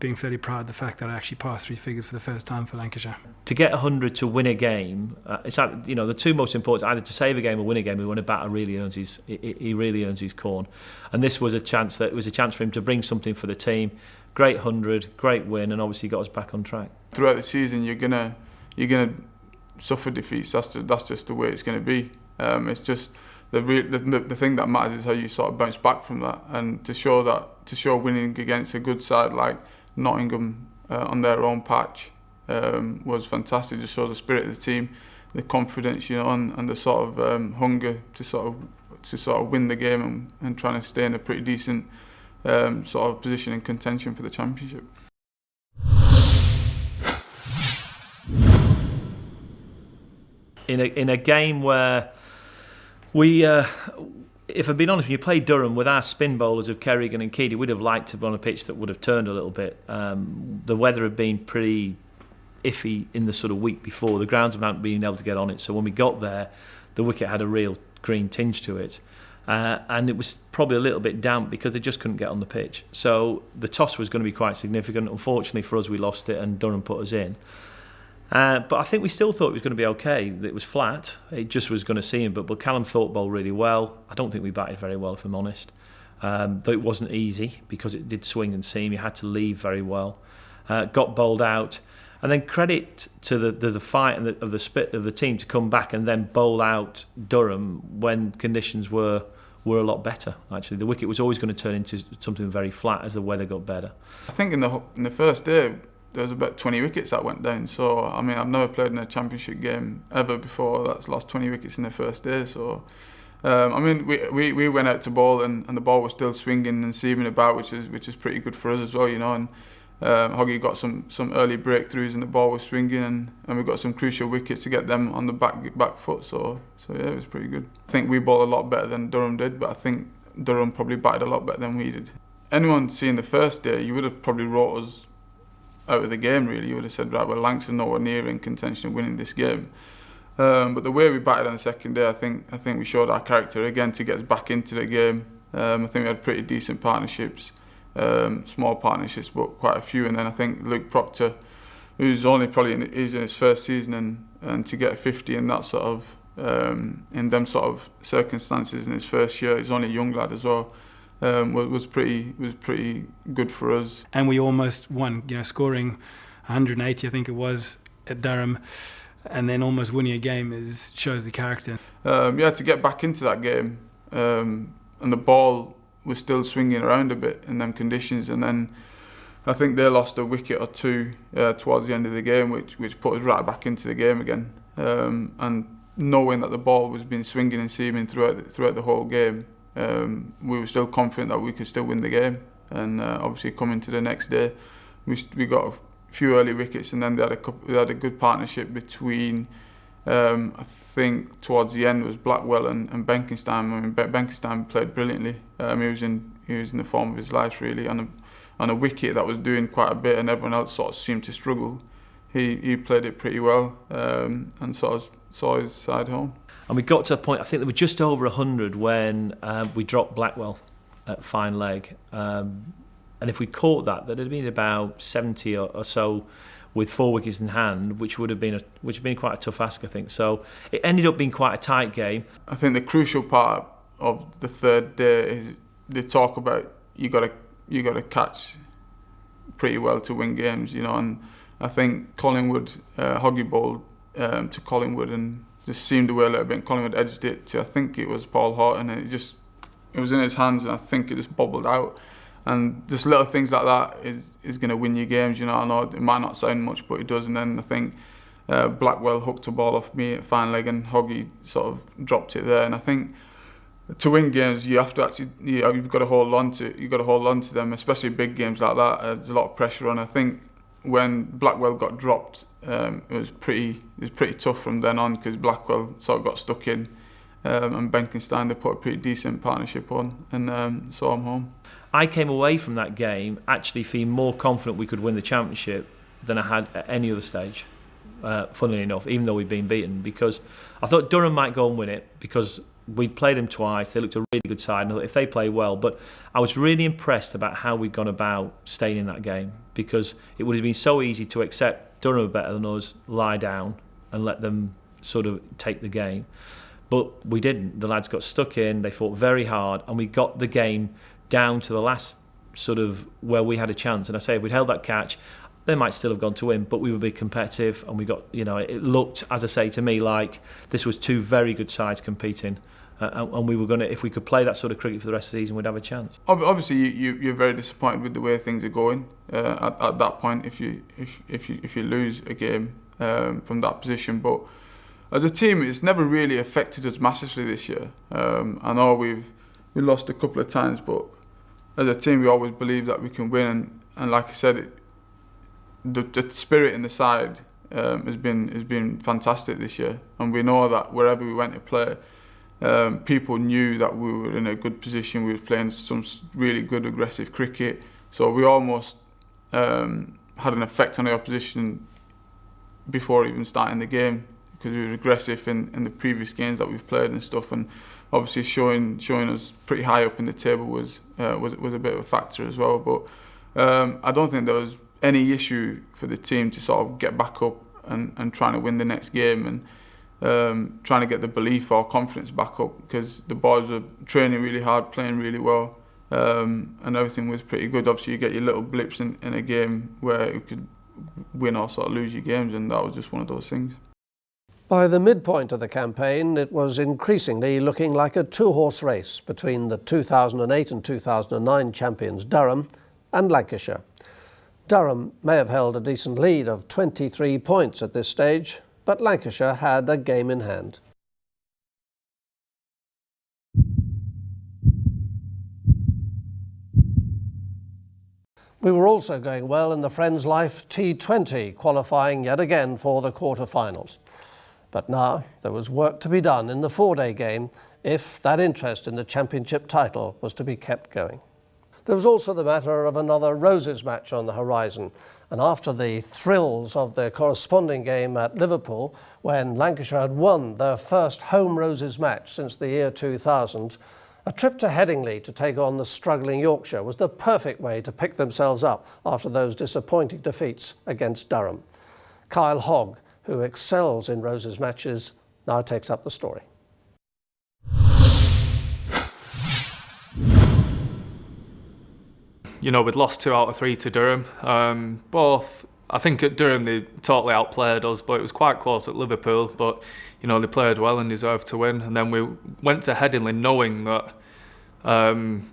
being fairly proud of the fact that I actually passed 3 figures for the first time for Lancashire. To get 100 to win a game, it's like, the two most important, either to save a game or win a game. When a batter really earns his corn, and this was a chance for him to bring something for the team. Great 100, great win, and obviously got us back on track. Throughout the season, you're gonna suffer defeats. That's just the way it's gonna be. It's just the thing that matters is how you sort of bounce back from that, and to show winning against a good side like Nottingham on their own patch was fantastic. Just show the spirit of the team, the confidence, and the sort of hunger to sort of win the game and trying to stay in a pretty decent sort of position in contention for the championship. In a game where we, if I've been honest, when you play Durham with our spin bowlers of Kerrigan and Keady, we'd have liked to be on a pitch that would have turned a little bit. The weather had been pretty iffy in the sort of week before. The grounds hadn't been able to get on it, so when we got there, the wicket had a real green tinge to it. And it was probably a little bit damp because they just couldn't get on the pitch. So the toss was going to be quite significant. Unfortunately for us, we lost it and Durham put us in. But I think we still thought it was going to be okay. It was flat. It just was going to see him. But Callum Thorpe bowled really well. I don't think we batted very well, if I'm honest. Though it wasn't easy because it did swing and seam. You had to leave very well. Got bowled out. And then credit to the fight and of the split of the team to come back and then bowl out Durham when conditions were a lot better. Actually, the wicket was always going to turn into something very flat as the weather got better. I think in the first day there was about 20 wickets that went down. So I mean, I've never played in a championship game ever before that's lost 20 wickets in the first day. So I mean, we went out to bowl and the ball was still swinging and seaming about, which is pretty good for us as well, And Hoggy got some early breakthroughs and the ball was swinging, and we got some crucial wickets to get them on the back foot. So yeah, it was pretty good. I think we bowled a lot better than Durham did, but I think Durham probably batted a lot better than we did. Anyone seeing the first day, you would have probably wrote us out of the game. Really, you would have said, right, well, Lancs are nowhere near in contention of winning this game. But the way we batted on the second day, I think we showed our character again to get us back into the game. I think we had pretty decent partnerships. Small partnerships, but quite a few. And then I think Luke Proctor, who's only probably in his first season, and to get 50 in that sort of in them sort of circumstances in his first year, he's only a young lad as well. Was pretty good for us. And we almost won, scoring 180, I think it was, at Durham, and then almost winning a game shows the character. To get back into that game, and the ball was still swinging around a bit in them conditions, and then I think they lost a wicket or two towards the end of the game, which put us right back into the game again. And knowing that the ball was been swinging and seaming throughout the whole game, we were still confident that we could still win the game. And obviously coming to the next day, we got a few early wickets, and then they had a good partnership between, I think towards the end was Blackwell and Benkenstein. I mean, Benkenstein played brilliantly. He was in the form of his life really, on a wicket that was doing quite a bit, and everyone else sort of seemed to struggle. He played it pretty well, and sort of saw his side home. And we got to a point, I think there were just over 100 when we dropped Blackwell at fine leg. And if we caught that, there'd have been about 70 or so with 4 wickets in hand, which would have been quite a tough ask, I think. So it ended up being quite a tight game. I think the crucial part of the third day is they talk about you got to catch pretty well to win games, you know. And I think Collingwood, Hoggy bowled to Collingwood and just seemed away a little bit, and Collingwood edged it to, I think it was Paul Horton, and it was in his hands, and I think it just bobbled out. And just little things like that is going to win you games, you know. I know it might not sound much, but it does. And then I think Blackwell hooked a ball off me at fine leg, and Hoggy sort of dropped it there. And I think to win games, you have to actually, you've got to hold on to them, especially big games like that. There's a lot of pressure on. I think when Blackwell got dropped, it was pretty tough from then on, because Blackwell sort of got stuck in, and Benkenstein, they put a pretty decent partnership on, and saw him home. I came away from that game actually feeling more confident we could win the championship than I had at any other stage, funnily enough, even though we'd been beaten, because I thought Durham might go and win it, because we'd played them twice, they looked a really good side, and I thought if they play well, but I was really impressed about how we'd gone about staying in that game, because it would have been so easy to accept Durham were better than us, lie down and let them sort of take the game. But we didn't. The lads got stuck in, they fought very hard, and we got the game down to the last sort of where we had a chance. And I say, if we'd held that catch, they might still have gone to win, but we would be competitive, and we got, you know, it looked, as I say, to me like this was 2 very good sides competing, and we were going to, if we could play that sort of cricket for the rest of the season, we'd have a chance. Obviously, you're very disappointed with the way things are going at that point if you lose a game from that position. But as a team, it's never really affected us massively this year. I know we lost a couple of times, but as a team, we always believe that we can win. And like I said, the spirit in the side has been fantastic this year. And we know that wherever we went to play, people knew that we were in a good position. We were playing some really good aggressive cricket. So we almost had an effect on the opposition before even starting the game, because we were aggressive in the previous games that we've played and stuff. And obviously showing us pretty high up in the table was a bit of a factor as well. But I don't think there was any issue for the team to sort of get back up and trying to win the next game, and trying to get the belief or confidence back up, because the boys were training really hard, playing really well, and everything was pretty good. Obviously you get your little blips in a game where you could win or sort of lose your games, and that was just one of those things. By the midpoint of the campaign, it was increasingly looking like a 2-horse race between the 2008 and 2009 champions Durham and Lancashire. Durham may have held a decent lead of 23 points at this stage, but Lancashire had a game in hand. We were also going well in the Friends Life T20, qualifying yet again for the quarter-finals. But now there was work to be done in the 4-day game if that interest in the championship title was to be kept going. There was also the matter of another Roses match on the horizon, and after the thrills of the corresponding game at Liverpool, when Lancashire had won their first home Roses match since the year 2000, a trip to Headingley to take on the struggling Yorkshire was the perfect way to pick themselves up after those disappointing defeats against Durham. Kyle Hogg, who excels in Roses matches, now takes up the story. You know, we'd lost 2 out of 3 to Durham. Both, I think at Durham they totally outplayed us, but it was quite close at Liverpool. But, you know, they played well and deserved to win. And then we went to Headingley knowing that,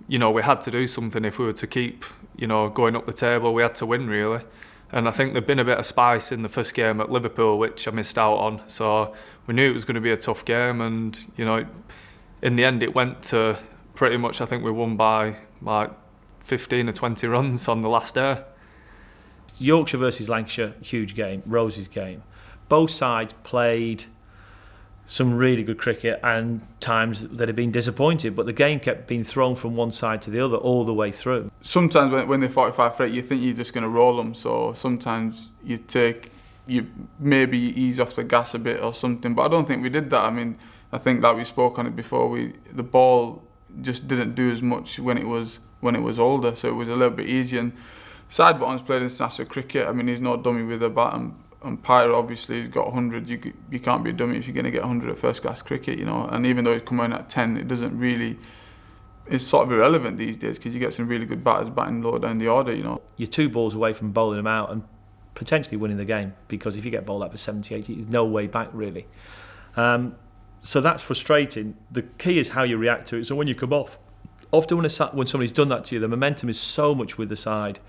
you know, we had to do something if we were to keep, you know, going up the table. We had to win, really. And I think there'd been a bit of spice in the first game at Liverpool, which I missed out on. So we knew it was going to be a tough game. And, you know, in the end, it went to pretty much I think we won by like 15 or 20 runs on the last day. Yorkshire versus Lancashire, huge game, Rosie's game. Both sides played some really good cricket and times that have been disappointed, but the game kept being thrown from one side to the other all the way through. Sometimes when they're 45 for 8, you think you're just going to roll them, so sometimes you maybe ease off the gas a bit or something, but I don't think we did that. I mean, I think like we spoke on it before, the ball just didn't do as much when it was older, so it was a little bit easier. And Sidebottom's played international cricket. I mean, he's no dummy with a bat, and Pyre obviously has got 100. You can't be a dummy if you're going to get 100 at first class cricket, you know. And even though he's come in at 10, it doesn't really. It's sort of irrelevant these days because you get some really good batters batting low down the order, you know. You're 2 balls away from bowling them out and potentially winning the game, because if you get bowled out for 70, 80, there's no way back really. So that's frustrating. The key is how you react to it. So when you come off, often when somebody's done that to you, the momentum is so much with the side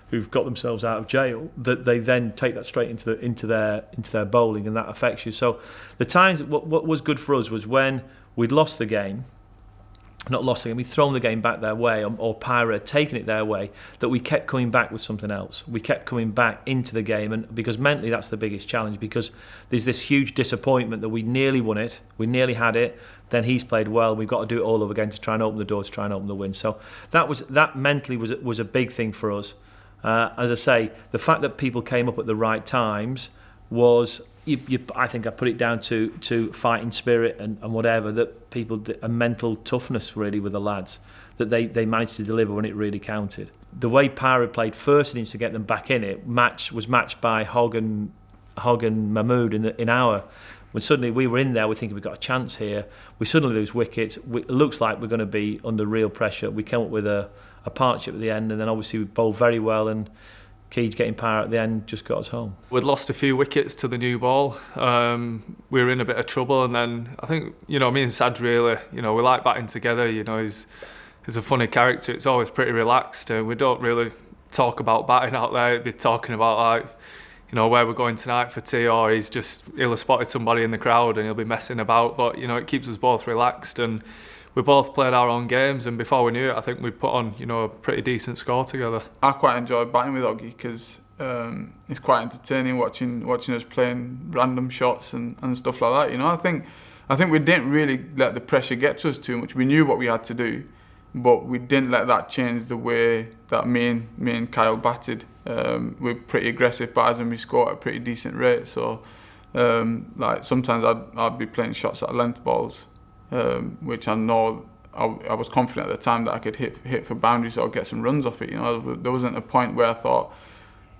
who've got themselves out of jail that they then take that straight into their bowling, and that affects you. So the times what was good for us was when we'd lost the game, we'd thrown the game back their way, or Pyre had taken it their way, that we kept coming back with something else. We kept coming back into the game, and because mentally that's the biggest challenge, because there's this huge disappointment that we nearly won it, we nearly had it, then he's played well, we've got to do it all over again to try and open the door, to try and open the win. So that mentally was a big thing for us. As I say, the fact that people came up at the right times was, I think I put it down to fighting spirit and whatever, that people did, a mental toughness really with the lads, that they managed to deliver when it really counted. The way Pyre played first innings to get them back in it was matched by Hogg and Mahmood in our. When suddenly we were in there, we're thinking we've got a chance here. We suddenly lose wickets. It looks like we're going to be under real pressure. We came up with a partnership at the end, and then obviously we bowled very well, and Keeds getting Pyre at the end just got us home. We'd lost a few wickets to the new ball. We were in a bit of trouble, and then I think, you know, me and Sad really, you know, we like batting together. You know, he's a funny character. It's always pretty relaxed, and we don't really talk about batting out there. He'd be talking about, like, you know, where we're going tonight for tea, or he'll have spotted somebody in the crowd and he'll be messing about. But, you know, it keeps us both relaxed, and we both played our own games, and before we knew it, I think we put on, you know, a pretty decent score together. I quite enjoy batting with Oggy because it's quite entertaining watching us playing random shots and stuff like that. You know, I think we didn't really let the pressure get to us too much. We knew what we had to do, but we didn't let that change the way that me and Kyle batted. We're pretty aggressive batters, and we score at a pretty decent rate. So, like sometimes I'd be playing shots at length balls, which I know I was confident at the time that I could hit for boundaries or get some runs off it. You know, there wasn't a point where I thought,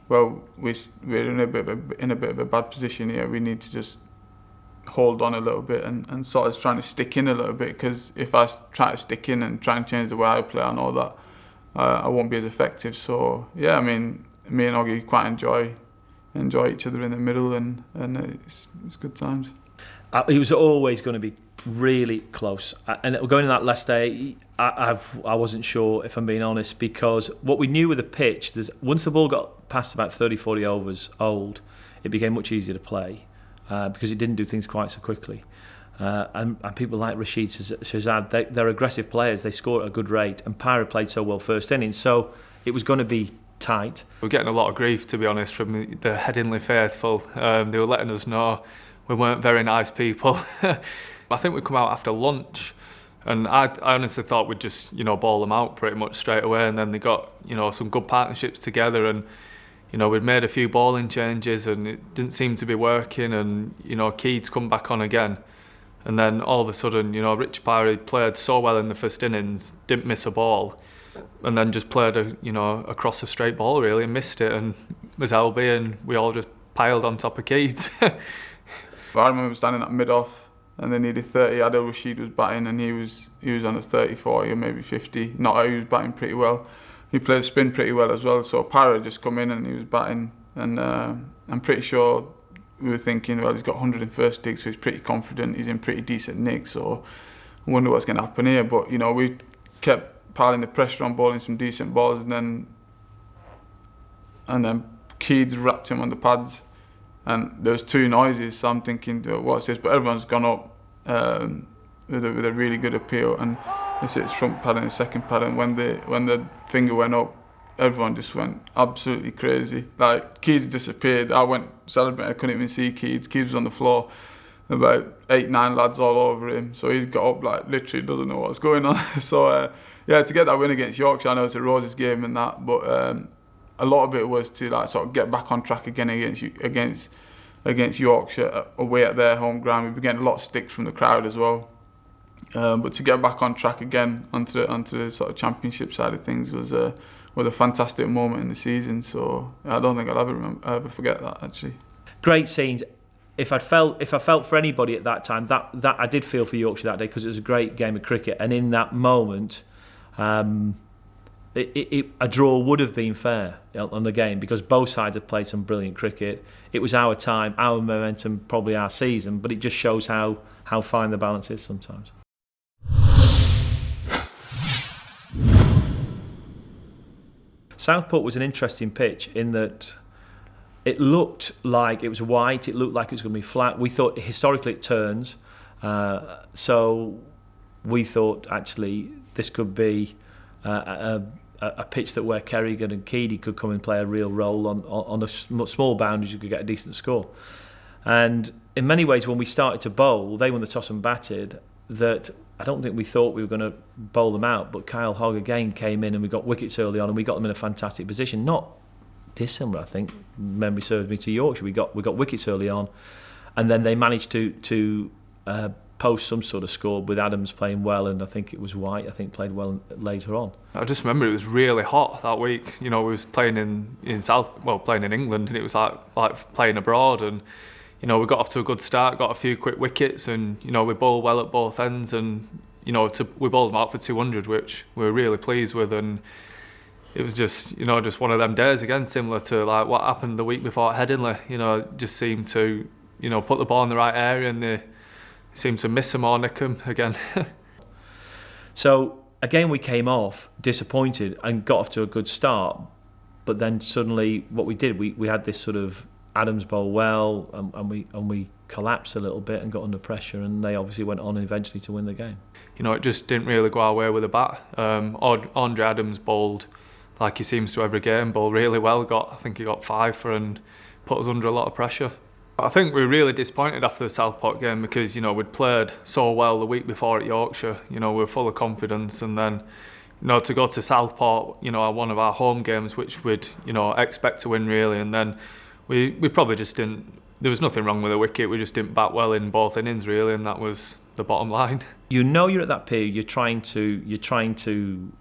well, we're in a bit of a bad position here. We need to just hold on a little bit and sort of trying to stick in a little bit, because if I try to stick in and try and change the way I play, I know that I won't be as effective. So yeah, I mean, me and Oggy quite enjoy each other in the middle, and it's good times. It was always going to be really close, and going to that last day, I wasn't sure, if I'm being honest, because what we knew with the pitch, once the ball got past about 30-40 overs old, it became much easier to play because it didn't do things quite so quickly. And people like Rashid Shahzad, they're aggressive players, they score at a good rate, and Pyre played so well first innings, so it was going to be tight. We're getting a lot of grief, to be honest, from the Headingley faithful. They were letting us know we weren't very nice people. I think we come out after lunch, and I honestly thought we'd just, you know, ball them out pretty much straight away, and then they got, you know, some good partnerships together, and, you know, we'd made a few bowling changes and it didn't seem to be working, and, you know, Keeds come back on again, and then all of a sudden, you know, Rich Pyre played so well in the first innings, didn't miss a ball, and then just played across a straight ball really, and missed it, and was LB, and we all just piled on top of Keeds. But I remember standing at mid-off, and they needed 30. Adil Rashid was batting, and he was on a 30, 40 or maybe 50. He was batting pretty well. He played spin pretty well as well. So Pyre had just come in and he was batting, and I'm pretty sure we were thinking, well, he's got 100 in first dig, so he's pretty confident. He's in pretty decent nick, so I wonder what's going to happen here. But, you know, we kept piling the pressure on, bowling some decent balls, and then Keeds wrapped him on the pads. And there was 2 noises, so I'm thinking, what's this? But everyone's gone up with a really good appeal. And It's its front pad and its second pad, and when the finger went up, everyone just went absolutely crazy. Like, Keys disappeared. I went celebrating, I couldn't even see Keys. Keys was on the floor, about 8-9 lads all over him. So he's got up, like, literally doesn't know what's going on. So yeah, to get that win against Yorkshire, I know it's a Roses game and that, but a lot of it was to, like, sort of get back on track again against Yorkshire away at their home ground. We've been getting a lot of sticks from the crowd as well. But to get back on track again onto the sort of championship side of things was a fantastic moment in the season. So I don't think I'll ever forget that, actually. Great scenes. If I felt for anybody at that time, that I did feel for Yorkshire that day, because it was a great game of cricket, and in that moment, a draw would have been fair on the game, because both sides had played some brilliant cricket. It was our time, our momentum, probably our season, but it just shows how fine the balance is sometimes. Southport was an interesting pitch in that it looked like it was white, it looked like it was going to be flat. We thought historically it turns, so we thought actually this could be a pitch that where Kerrigan and Keady could come and play a real role on a small boundaries. You could get a decent score. And in many ways, when we started to bowl, they won the toss and batted. That I don't think we thought we were going to bowl them out, but Kyle Hogg again came in and we got wickets early on, and we got them in a fantastic position. Not dissimilar, I think. Memory serves me to Yorkshire. We got wickets early on, and then they managed to post some sort of score with Adams playing well, and I think it was White. I think played well later on. I just remember it was really hot that week. You know, we was playing in playing in England, and it was like playing abroad, and you know, we got off to a good start, got a few quick wickets, and you know, we bowled well at both ends, and you know, we bowled them out for 200, which we were really pleased with, and it was just one of them days again, similar to like what happened the week before at Headingley. You know, it just seemed to put the ball in the right area, and they seemed to miss them or nick them again. So again, we came off disappointed and got off to a good start, but then suddenly what we did, we had this sort of Adams bowl well, and we collapsed a little bit and got under pressure, and they obviously went on eventually to win the game. You know, it just didn't really go our way with the bat. Andre Adams bowled like he seems to every game, bowled really well. I think he got 5 for and put us under a lot of pressure. I think we were really disappointed after the Southport game, because you know, we'd played so well the week before at Yorkshire. You know, we were full of confidence, and then to go to Southport, one of our home games, which we'd expect to win really, and then we probably just didn't. There was nothing wrong with the wicket. We just didn't bat well in both innings really, and that was the bottom line. You know, you're at that period. You're trying to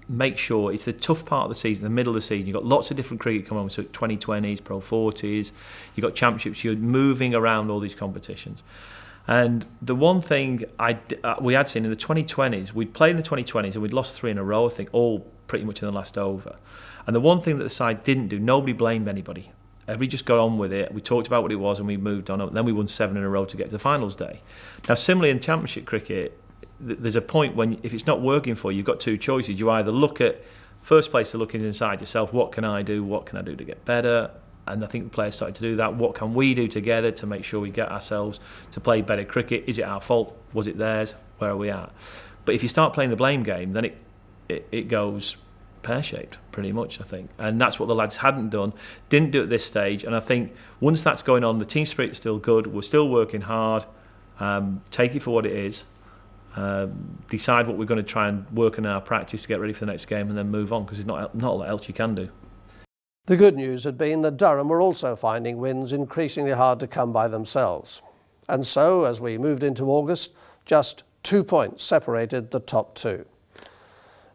make sure it's the tough part of the season, the middle of the season. You've got lots of different cricket coming on, so 2020s, Pro 40s. You've got championships. You're moving around all these competitions. And the one thing we had seen in the 2020s, we'd played in the 2020s and we'd lost 3 in a row, I think, all pretty much in the last over. And the one thing that the side didn't do, nobody blamed anybody. Everybody just got on with it. We talked about what it was and we moved on. And then we won 7 in a row to get to the finals day. Now, similarly in championship cricket, there's a point when if it's not working for you, you've got 2 choices. You either look at, first place to look is inside yourself, what can I do? What can I do to get better? And I think the players started to do that. What can we do together to make sure we get ourselves to play better cricket? Is it our fault? Was it theirs? Where are we at? But if you start playing the blame game, then it goes pear-shaped, pretty much, I think. And that's what the lads hadn't done, didn't do at this stage. And I think once that's going on, the team spirit's still good. We're still working hard. Take it for what it is. Decide what we're going to try and work in our practice to get ready for the next game, and then move on, because there's not a lot else you can do. The good news had been that Durham were also finding wins increasingly hard to come by themselves. And so, as we moved into August, just 2 points separated the top 2.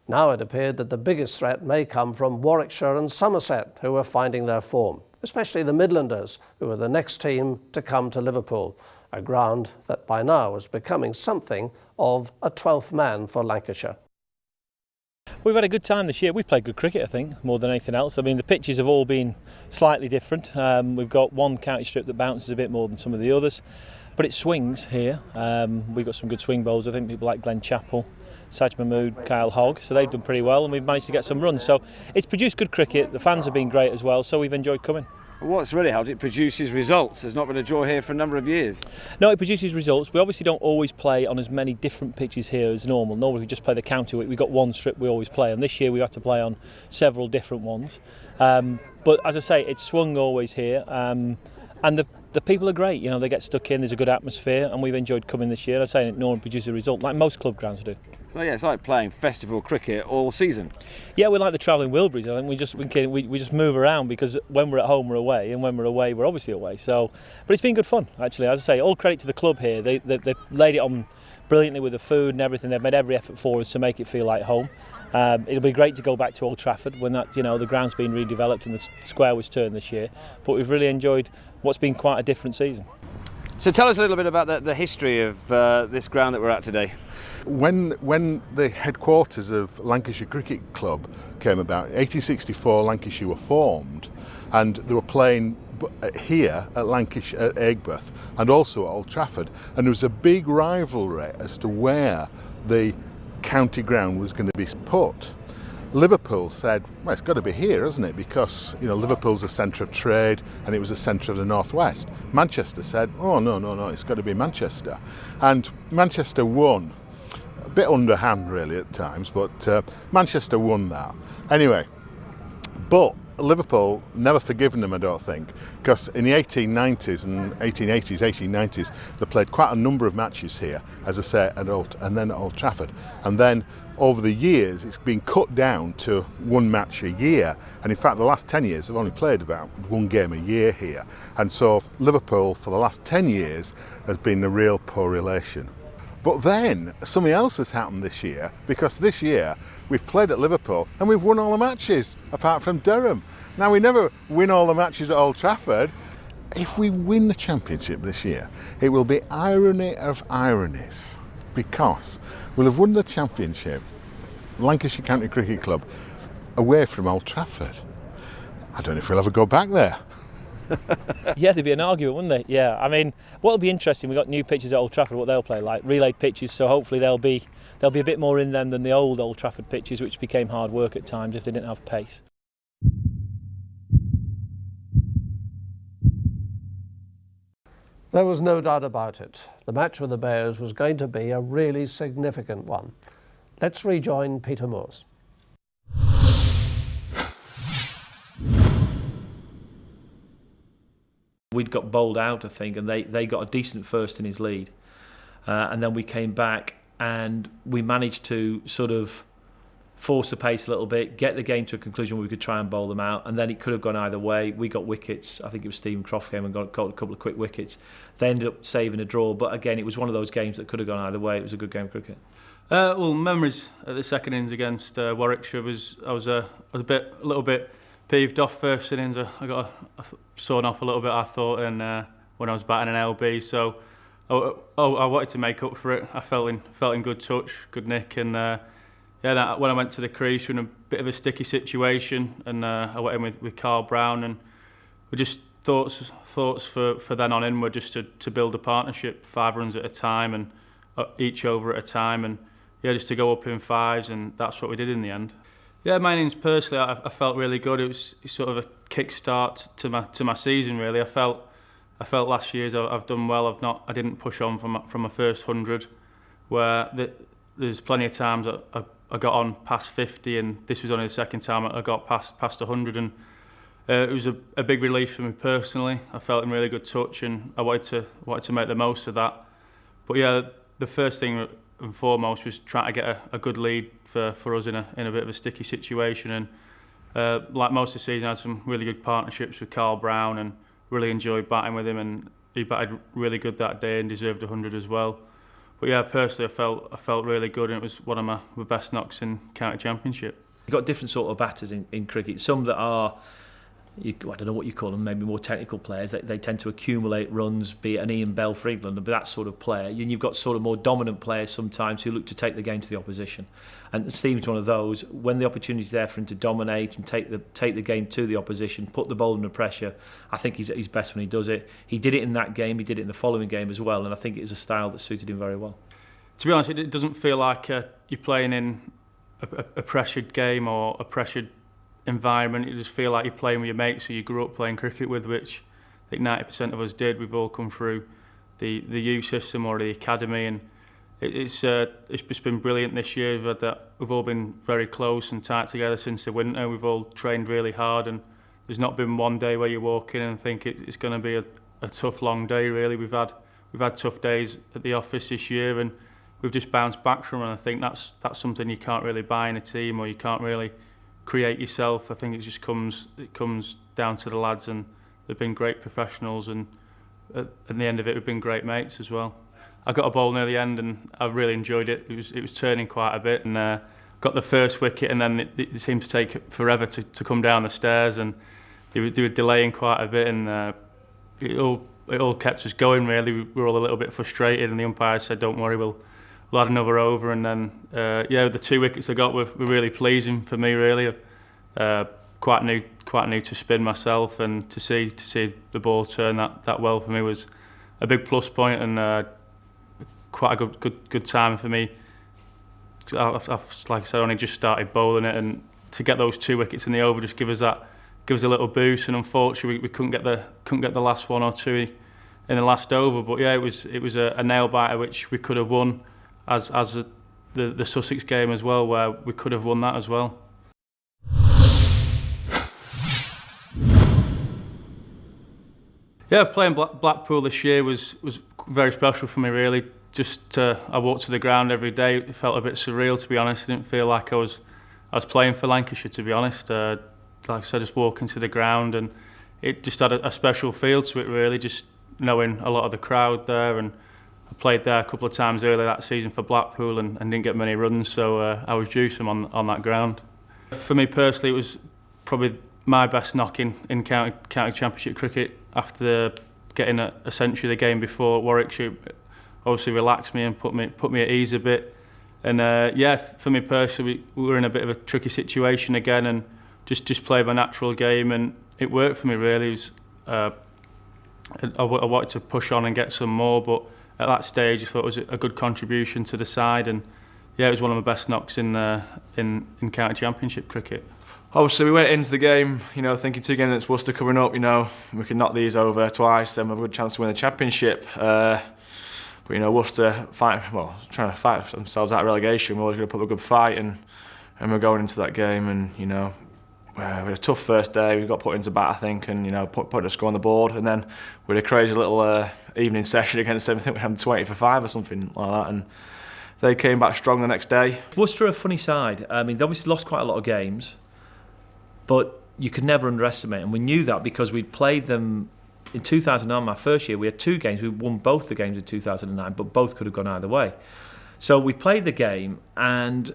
Now it appeared that the biggest threat may come from Warwickshire and Somerset, who were finding their form, especially the Midlanders, who were the next team to come to Liverpool, a ground that by now was becoming something of a 12th man for Lancashire. We've had a good time this year. We've played good cricket, I think, more than anything else. I mean, the pitches have all been slightly different. We've got one county strip that bounces a bit more than some of the others, but it swings here. We've got some good swing bowlers. I think people like Glenn Chappell, Saj Mahmood, Kyle Hogg, so they've done pretty well, and we've managed to get some runs. So it's produced good cricket. The fans have been great as well, so we've enjoyed coming. What's really helped, it produces results. There's not been a draw here for a number of years. No, it produces results. We obviously don't always play on as many different pitches here as normal. Normally we just play the county. We've got one strip we always play on. This year we had to play on several different ones. But as I say, it's swung always here. And the people are great. You know, they get stuck in. There's a good atmosphere, and we've enjoyed coming this year. I say it normally produces a result, like most club grounds do. So yeah, it's like playing festival cricket all season. Yeah, we're like the travelling Wilburys. I think we just move around, because when we're at home we're away, and when we're away we're obviously away. So, but it's been good fun actually. As I say, all credit to the club here. They laid it on brilliantly with the food and everything. They've made every effort for us to make it feel like home. It'll be great to go back to Old Trafford when that, you know, the ground's been redeveloped and the square was turned this year. But we've really enjoyed what's been quite a different season. So tell us a little bit about the history of this ground that we're at today. When the headquarters of Lancashire Cricket Club came about, in 1864 Lancashire were formed, and they were playing here at Lancashire, at Edgbaston, and also at Old Trafford, and there was a big rivalry as to where the county ground was going to be put. Liverpool said, well, it's got to be here, isn't it? Because, you know, Liverpool's a centre of trade and it was a centre of the northwest. Manchester said, oh, no, it's got to be Manchester. And Manchester won. A bit underhand, really, at times, but Manchester won that. Anyway, but Liverpool never forgiven them, I don't think, because in the 1890s and 1890s, they played quite a number of matches here, as I say, and then at Old Trafford. And then over the years, it's been cut down to one match a year. And in fact, the last 10 years, they've only played about one game a year here. And so Liverpool, for the last 10 years, has been a real poor relation. But then something else has happened this year, because this year we've played at Liverpool and we've won all the matches, apart from Durham. Now, we never win all the matches at Old Trafford. If we win the championship this year, it will be irony of ironies, because we'll have won the championship, Lancashire County Cricket Club, away from Old Trafford. I don't know if we'll ever go back there. Yeah, there'd be an argument, wouldn't they? Yeah, I mean, what'll be interesting, we've got new pitches at Old Trafford, what they'll play like, relayed pitches, so hopefully there'll be a bit more in them than the Old Trafford pitches, which became hard work at times if they didn't have pace. There was no doubt about it. The match with the Bears was going to be a really significant one. Let's rejoin Peter Moores. We'd got bowled out, I think, and they got a decent first in his lead. And then we came back and we managed to sort of force the pace a little bit, get the game to a conclusion where we could try and bowl them out, and then it could have gone either way. We got wickets. I think it was Stephen Croft came and got a couple of quick wickets. They ended up saving a draw, but again, it was one of those games that could have gone either way. It was a good game of cricket. Well, memories at the second innings against Warwickshire was I was a little bit peeved off first innings. I got sawn off a little bit, I thought, and when I was batting an LB, so I wanted to make up for it. I felt in good touch, good nick, and when I went to the crease, we were in a bit of a sticky situation, and I went in with Carl Brown, and we just thoughts for then on in were just to build a partnership, 5 runs at a time, and each over at a time, and yeah, just to go up in 5s, and that's what we did in the end. Yeah, my innings personally, I felt really good. It was sort of a kick-start to my season, really. I felt last year's I've done well. I didn't push on from my first 100, where there's plenty of times I got on past 50, and this was only the second time I got past 100, and it was a big relief for me personally. I felt in really good touch, and I wanted to make the most of that. But yeah, the first thing and foremost was trying to get a good lead for us in a bit of a sticky situation, and like most of the season, I had some really good partnerships with Carl Brown, and really enjoyed batting with him, and he batted really good that day and deserved 100 as well. But yeah, personally, I felt really good, and it was one of my best knocks in county championship. You've got different sort of batters in cricket. Some that are, I don't know what you call them, maybe more technical players. They tend to accumulate runs, be it an Ian Bell for England, but that sort of player. And you've got sort of more dominant players sometimes who look to take the game to the opposition. And Stephen's one of those. When the opportunity's there for him to dominate and take the game to the opposition, put the ball under pressure, I think he's at his best when he does it. He did it in that game, he did it in the following game as well, and I think it is a style that suited him very well. To be honest, it doesn't feel like you're playing in a pressured game or a pressured environment. You just feel like you're playing with your mates who you grew up playing cricket with, which I think 90% of us did. We've all come through the youth system or the academy, and it's just been brilliant this year. We've all been very close and tight together since the winter. We've all trained really hard, and there's not been one day where you walk in and think it's going to be a tough, long day. Really, we've had tough days at the office this year, and we've just bounced back from it. And I think that's something you can't really buy in a team, or you can't really create yourself. I think it just comes down to the lads, and they've been great professionals, and at the end of it, we've been great mates as well. I got a bowl near the end, and I really enjoyed it. It was turning quite a bit, and got the first wicket, and then it seemed to take forever to come down the stairs, and they were delaying quite a bit, and it all kept us going. Really, we were all a little bit frustrated, and the umpire said, "Don't worry, we'll add another over." And then the 2 wickets I got were really pleasing for me. Really, quite new to spin myself, and to see the ball turn that well for me was a big plus point, and quite a good time for me. I've, like I said, only just started bowling it, and to get those 2 wickets in the over just give us a little boost. And unfortunately, we couldn't get the last 1 or 2 in the last over. But yeah, it was a nail biter which we could have won, as the Sussex game as well, where we could have won that as well. Yeah, playing Blackpool this year was very special for me, really. I walked to the ground every day. It felt a bit surreal, to be honest. I didn't feel like I was playing for Lancashire, to be honest. Like I said, just walking to the ground, and it just had a special feel to it, really, just knowing a lot of the crowd there. And I played there a couple of times earlier that season for Blackpool, and didn't get many runs, so I was due some on that ground. For me personally, it was probably my best knock in county championship cricket, after getting a century the game before at Warwickshire. Obviously relaxed me and put me at ease a bit. And for me personally, we were in a bit of a tricky situation again, and just played my natural game, and it worked for me, really. It was, I wanted to push on and get some more, but at that stage I thought it was a good contribution to the side, and yeah, it was one of my best knocks in county championship cricket. Obviously, we went into the game, thinking 2 games against Worcester coming up, we could knock these over twice, and we have a good chance to win the championship. But Worcester trying to fight themselves out of relegation. We're always going to put up a good fight, and we're going into that game, and we had a tough first day. We got put into bat, I think, and put a score on the board, and then we had a crazy little evening session against them. I think we had 20 for 5 or something like that, and they came back strong the next day. Worcester are a funny side. I mean, they obviously lost quite a lot of games, but you could never underestimate, and we knew that because we'd played them in 2009, my first year. We had 2 games. We won both the games in 2009, but both could have gone either way. So we played the game, and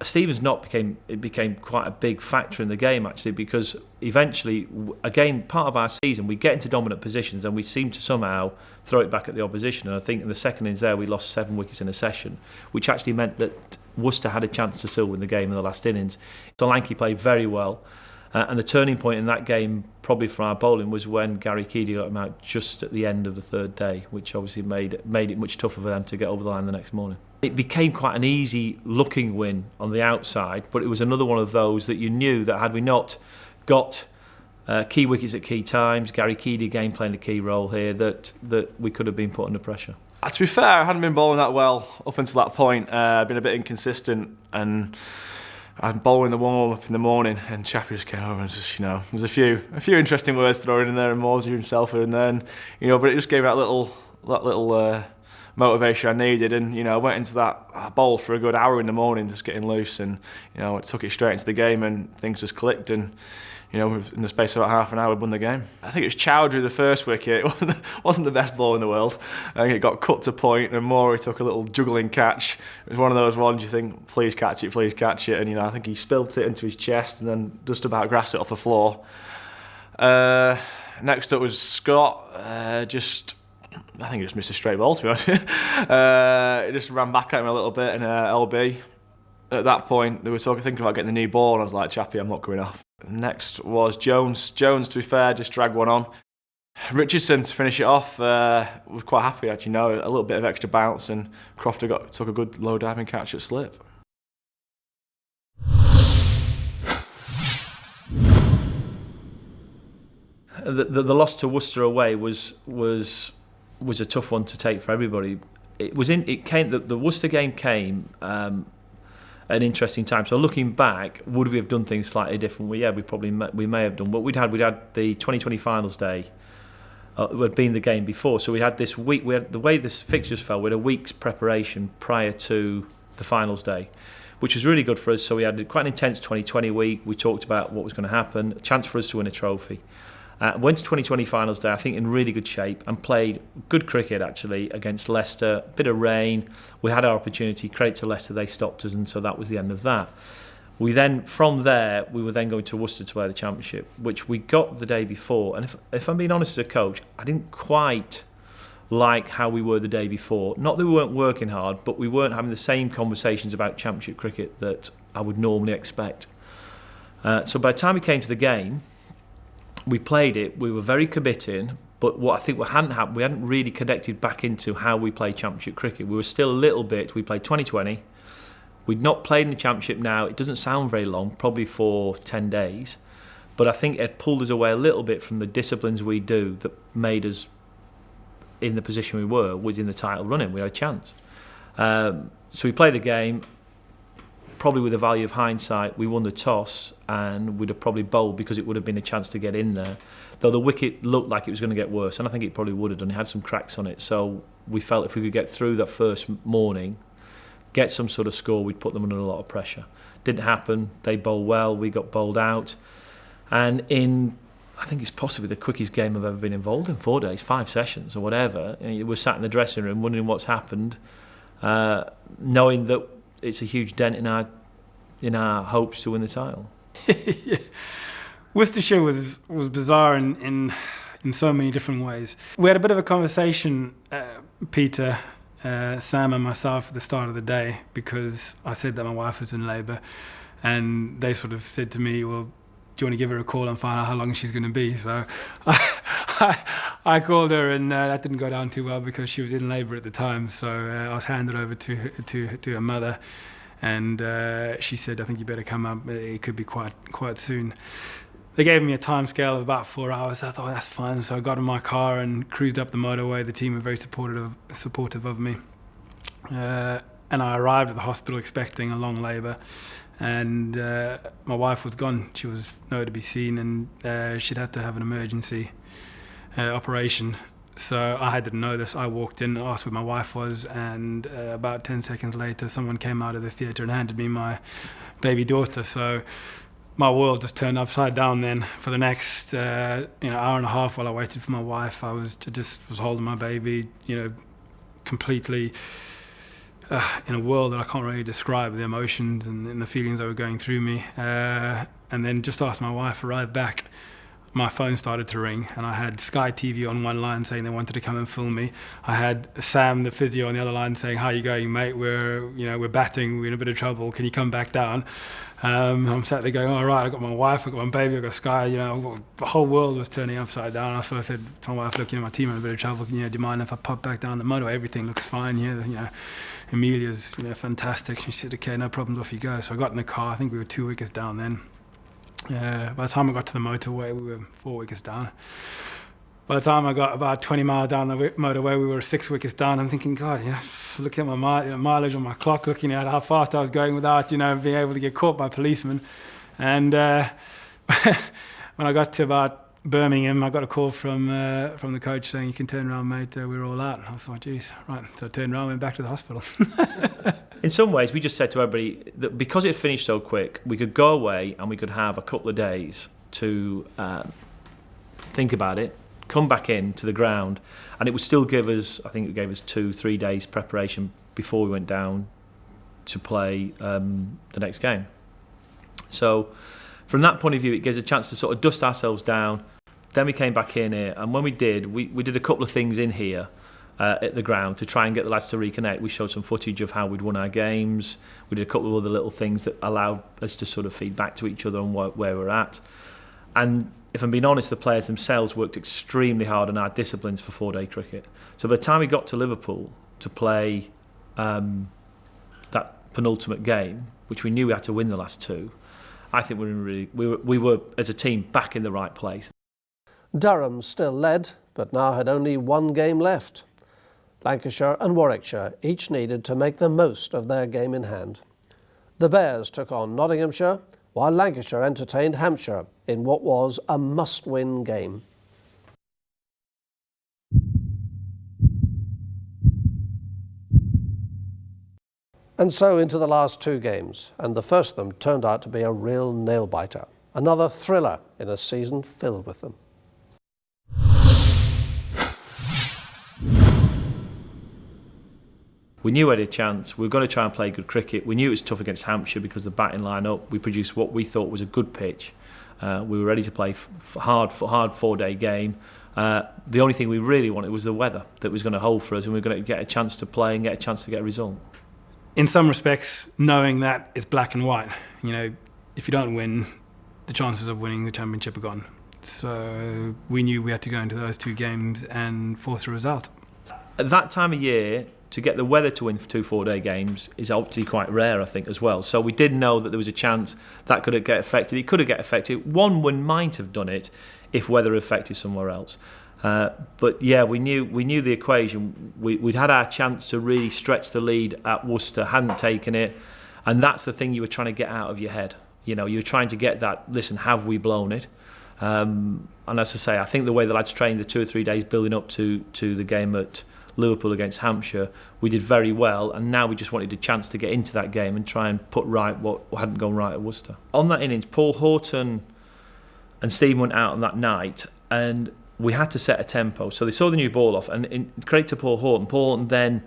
Stephen's knock became quite a big factor in the game, actually, because eventually, again, part of our season, we get into dominant positions and we seem to somehow throw it back at the opposition. And I think in the second innings there, we lost 7 wickets in a session, which actually meant that Worcester had a chance to still win the game in the last innings. So Lanky played very well. And the turning point in that game, probably for our bowling, was when Gary Keedy got him out just at the end of the 3rd day, which obviously made it much tougher for them to get over the line the next morning. It became quite an easy looking win on the outside, but it was another one of those that you knew that had we not got key wickets at key times, Gary Keedy again playing a key role here, that we could have been put under pressure. To be fair, I hadn't been bowling that well up until that point. I'd been a bit inconsistent, and I'm bowling the warm-up in the morning, and Chappie just came over and just, there's a few interesting words thrown in there, and Morsey himself in there, and but it just gave that little motivation I needed, and I went into that bowl for a good hour in the morning, just getting loose, and I took it straight into the game, and things just clicked, and in the space of about half an hour, we'd won the game. I think it was Chowdhury, the first wicket. It wasn't the best ball in the world. I think it got cut to point, and Morey took a little juggling catch. It was one of those ones you think, please catch it, and I think he spilt it into his chest and then just about grassed it off the floor. Next up was Scott. I think he just missed a straight ball, to be honest. He just ran back at him a little bit, and LB. At that point, they were thinking about getting the new ball, and I was like, Chappie, I'm not coming off. Next was Jones. Jones, to be fair, just dragged one on. Richardson, to finish it off, was quite happy, actually. A little bit of extra bounce, and Crofter took a good low diving catch at slip. the loss to Worcester away was a tough one to take for everybody. The Worcester game came at an interesting time. So looking back, would we have done things slightly differently? Yeah, we may have done. But we'd had the 2020 finals day. Had been the game before, so we had this week. We had the way the fixtures fell. We had a week's preparation prior to the finals day, which was really good for us. So we had quite an intense 2020 week. We talked about what was going to happen, a chance for us to win a trophy. Went to 2020 finals day, I think, in really good shape, and played good cricket actually against Leicester. Bit of rain. We had our opportunity. Credit to Leicester, they stopped us, and so that was the end of that. From there, we were then going to Worcester to play the championship, which we got the day before. And if I'm being honest as a coach, I didn't quite like how we were the day before. Not that we weren't working hard, but we weren't having the same conversations about championship cricket that I would normally expect. So by the time we came to the game, we played it. We were very committing, but what I think hadn't happened, we hadn't really connected back into how we play championship cricket. We were still a little bit. We played 2020. We'd not played in the championship now. It doesn't sound very long, probably for 10 days. But I think it pulled us away a little bit from the disciplines we do that made us in the position we were, was in the title running. We had a chance. So we played the game, probably with the value of hindsight. We won the toss and we'd have probably bowled because it would have been a chance to get in there. Though the wicket looked like it was going to get worse, and I think it probably would have done. It had some cracks on it. So we felt if we could get through that first morning, get some sort of score, we'd put them under a lot of pressure. Didn't happen. They bowled well. We got bowled out. And I think it's possibly the quickest game I've ever been involved in. 4 days, 5 sessions or whatever. And we're sat in the dressing room wondering what's happened, knowing that it's a huge dent in our hopes to win the title. Yeah. Worcestershire was bizarre in so many different ways. We had a bit of a conversation, Peter, Sam and myself at the start of the day, because I said that my wife was in labour, and they sort of said to me, well, do you want to give her a call and find out how long she's going to be? So I called her, and that didn't go down too well because she was in labour at the time. So I was handed over to her mother, and she said, I think you better come up, it could be quite soon. They gave me a time scale of about 4 hours. I thought, that's fine. So I got in my car and cruised up the motorway. The team were very supportive of me. And I arrived at the hospital expecting a long labour. And my wife was gone. She was nowhere to be seen, and she'd had to have an emergency operation. So I didn't know this. I walked in, asked where my wife was, and about 10 seconds later, someone came out of the theatre and handed me my baby daughter. So my world just turned upside down then. For the next hour and a half while I waited for my wife, I just was holding my baby, completely in a world that I can't really describe, the emotions and the feelings that were going through me. And then just after my wife arrived back, my phone started to ring, and I had Sky TV on one line saying they wanted to come and film me. I had Sam, the physio, on the other line saying, how are you going, mate? We're batting, we're in a bit of trouble, can you come back down? I'm sat there going, all right, I've got my wife, I've got my baby, I've got Sky, the whole world was turning upside down. So I said to my wife, look, my team are in a bit of trouble, do you mind if I pop back down the motorway? Everything looks fine here, Amelia's, fantastic. She said, okay, no problems, off you go. So I got in the car, I think we were 2 wickets down then. By the time I got to the motorway, we were 4 wickets down. By the time I got about 20 miles down the motorway, we were 6 wickets down. I'm thinking, God, looking at my mileage on my clock, looking at how fast I was going without, being able to get caught by policemen. And when I got to about Birmingham, I got a call from the coach saying, you can turn around, mate, we're all out. And I thought, geez, right. So I turned around and went back to the hospital. In some ways, we just said to everybody that because it finished so quick, we could go away and we could have a couple of days to think about it, come back in to the ground, and it would still give us, I think it gave us 2-3 days preparation before we went down to play the next game. So from that point of view, it gives a chance to sort of dust ourselves down. Then we came back in here, and when we did a couple of things in here at the ground to try and get the lads to reconnect. We showed some footage of how we'd won our games. We did a couple of other little things that allowed us to sort of feed back to each other on where we're at. And if I'm being honest, the players themselves worked extremely hard on our disciplines for 4-day cricket. So by the time we got to Liverpool to play that penultimate game, which we knew we had to win the last two, I think we were as a team back in the right place. Durham still led, but now had only one game left. Lancashire and Warwickshire each needed to make the most of their game in hand. The Bears took on Nottinghamshire, while Lancashire entertained Hampshire in what was a must-win game. And so into the last two games, and the first of them turned out to be a real nail-biter. Another thriller in a season filled with them. We knew we had a chance. We were going to try and play good cricket. We knew it was tough against Hampshire because the batting line-up. We produced what we thought was a good pitch. We were ready to play hard 4-day game. The only thing we really wanted was the weather that was going to hold for us, and we were going to get a chance to play and get a chance to get a result. In some respects, knowing that it's black and white, you know, if you don't win, the chances of winning the championship are gone. So we knew we had to go into those two games and force a result. At that time of year, to get the weather to win for 2 4-day games is obviously quite rare, I think, as well. So we did know that there was a chance that could get affected. It could have get affected. One might have done it if weather affected somewhere else. But yeah, we knew the equation. We'd had our chance to really stretch the lead at Worcester, hadn't taken it, and that's the thing you were trying to get out of your head. You know, you were trying to get that. Listen, have we blown it? And as I say, I think the way the lads trained the 2 or 3 days building up to the game at Liverpool against Hampshire, we did very well, and now we just wanted a chance to get into that game and try and put right what hadn't gone right at Worcester. On that innings, Paul Horton and Stephen went out on that night, and we had to set a tempo. So they saw the new ball off, and in credit to Paul Horton then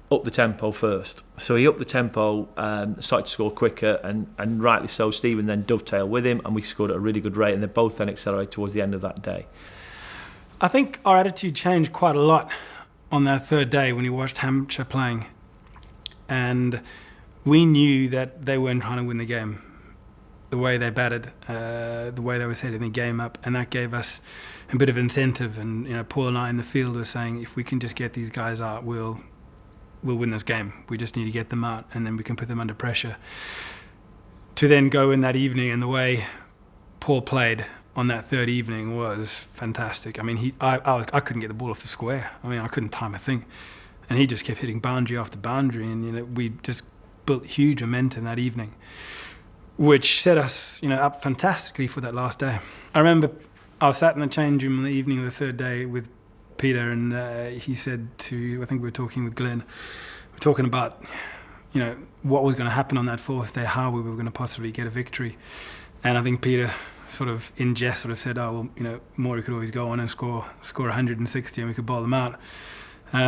upped the tempo first. So he upped the tempo and started to score quicker, and rightly so. Stephen then dovetailed with him, and we scored at a really good rate, and they both then accelerated towards the end of that day. I think our attitude changed quite a lot on that third day when we watched Hampshire playing, and we knew that they weren't trying to win the game. The way they batted, the way they were setting the game up, and that gave us a bit of incentive. And you know, Paul and I in the field were saying, if we can just get these guys out, we'll win this game. We just need to get them out, and then we can put them under pressure. To then go in that evening, and the way Paul played on that third evening was fantastic. I mean, I couldn't get the ball off the square. I mean, I couldn't time a thing, and he just kept hitting boundary after boundary, and you know, we just built huge momentum that evening, which set us, you know, up fantastically for that last day. I remember I was sat in the change room on the evening of the third day with Peter, and he said to, I think we were talking with Glenn, we were talking about, you know, what was going to happen on that fourth day, how we were going to possibly get a victory. And I think Peter sort of in jest sort of said, oh, well, you know, Maury could always go on and score 160 and we could bowl them out. You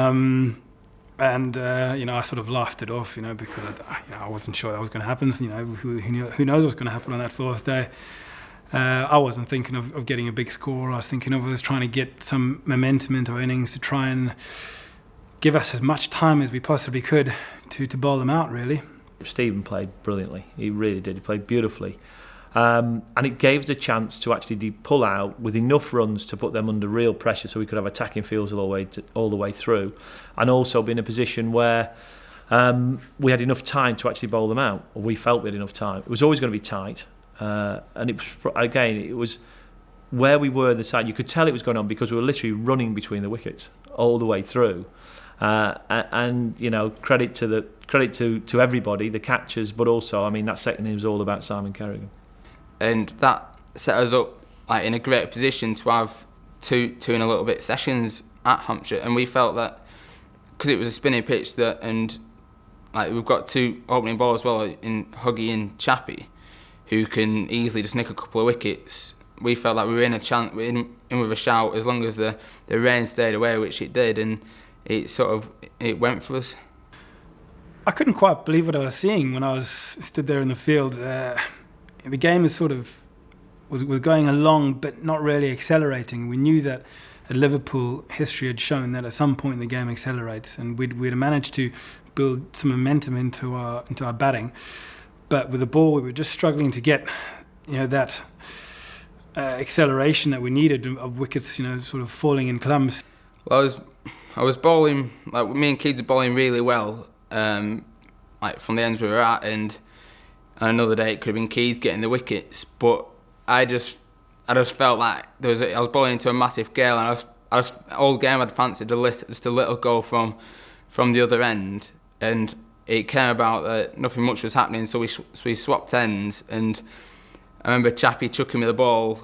know, I sort of laughed it off, you know, because I wasn't sure that was going to happen. So, you know, who knows what's going to happen on that fourth day. I wasn't thinking of getting a big score. I was thinking of us trying to get some momentum into our innings to try and give us as much time as we possibly could to bowl them out, really. Stephen played brilliantly. He really did. He played beautifully. And it gave us a chance to actually pull out with enough runs to put them under real pressure so we could have attacking fields all the way through, and also be in a position where we had enough time to actually bowl them out, or we felt we had enough time. It was always going to be tight, and it was where we were in the side. You could tell it was going on because we were literally running between the wickets all the way through, and you know, credit to everybody, the catchers, but also, I mean, that second inning was all about Simon Kerrigan. And that set us up like in a great position to have two and a little bit sessions at Hampshire, and we felt that because it was a spinning pitch and like we've got two opening bowlers as well in Huggy and Chappie, who can easily just nick a couple of wickets. We felt like we were in a chance, in with a shout, as long as the rain stayed away, which it did, and it went for us. I couldn't quite believe what I was seeing when I was stood there in the field. The game was was going along, but not really accelerating. We knew that at Liverpool, history had shown that at some point the game accelerates, and we'd managed to build some momentum into our batting. But with the ball, we were just struggling to get, you know, that acceleration that we needed of wickets, you know, sort of falling in clumps. Well, I was bowling, like me and Keeds were bowling really well, like from the ends we were at, and another day it could have been Keys getting the wickets, but I I just felt like I was bowling into a massive gale, and I was all game I'd fancied just a little goal from the other end, and it came about that nothing much was happening, so we swapped ends, and I remember Chappie chucking me the ball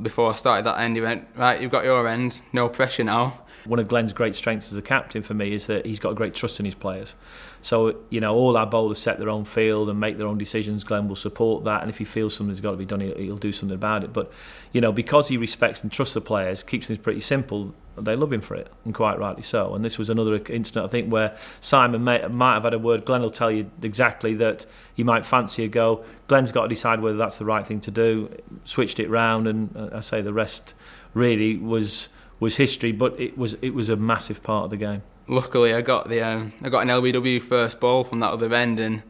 before I started that end. He went, right, you've got your end, no pressure now. One of Glenn's great strengths as a captain for me is that he's got a great trust in his players. So, you know, all our bowlers set their own field and make their own decisions. Glenn will support that, and if he feels something's got to be done, he'll do something about it. But, you know, because he respects and trusts the players, keeps things pretty simple, they love him for it, and quite rightly so. And this was another incident, I think, where Simon might have had a word. Glenn will tell you exactly that he might fancy a go. Glenn's got to decide whether that's the right thing to do. Switched it round, and I say the rest really was history, but it was a massive part of the game. Luckily, I got an LBW first ball from that other end, and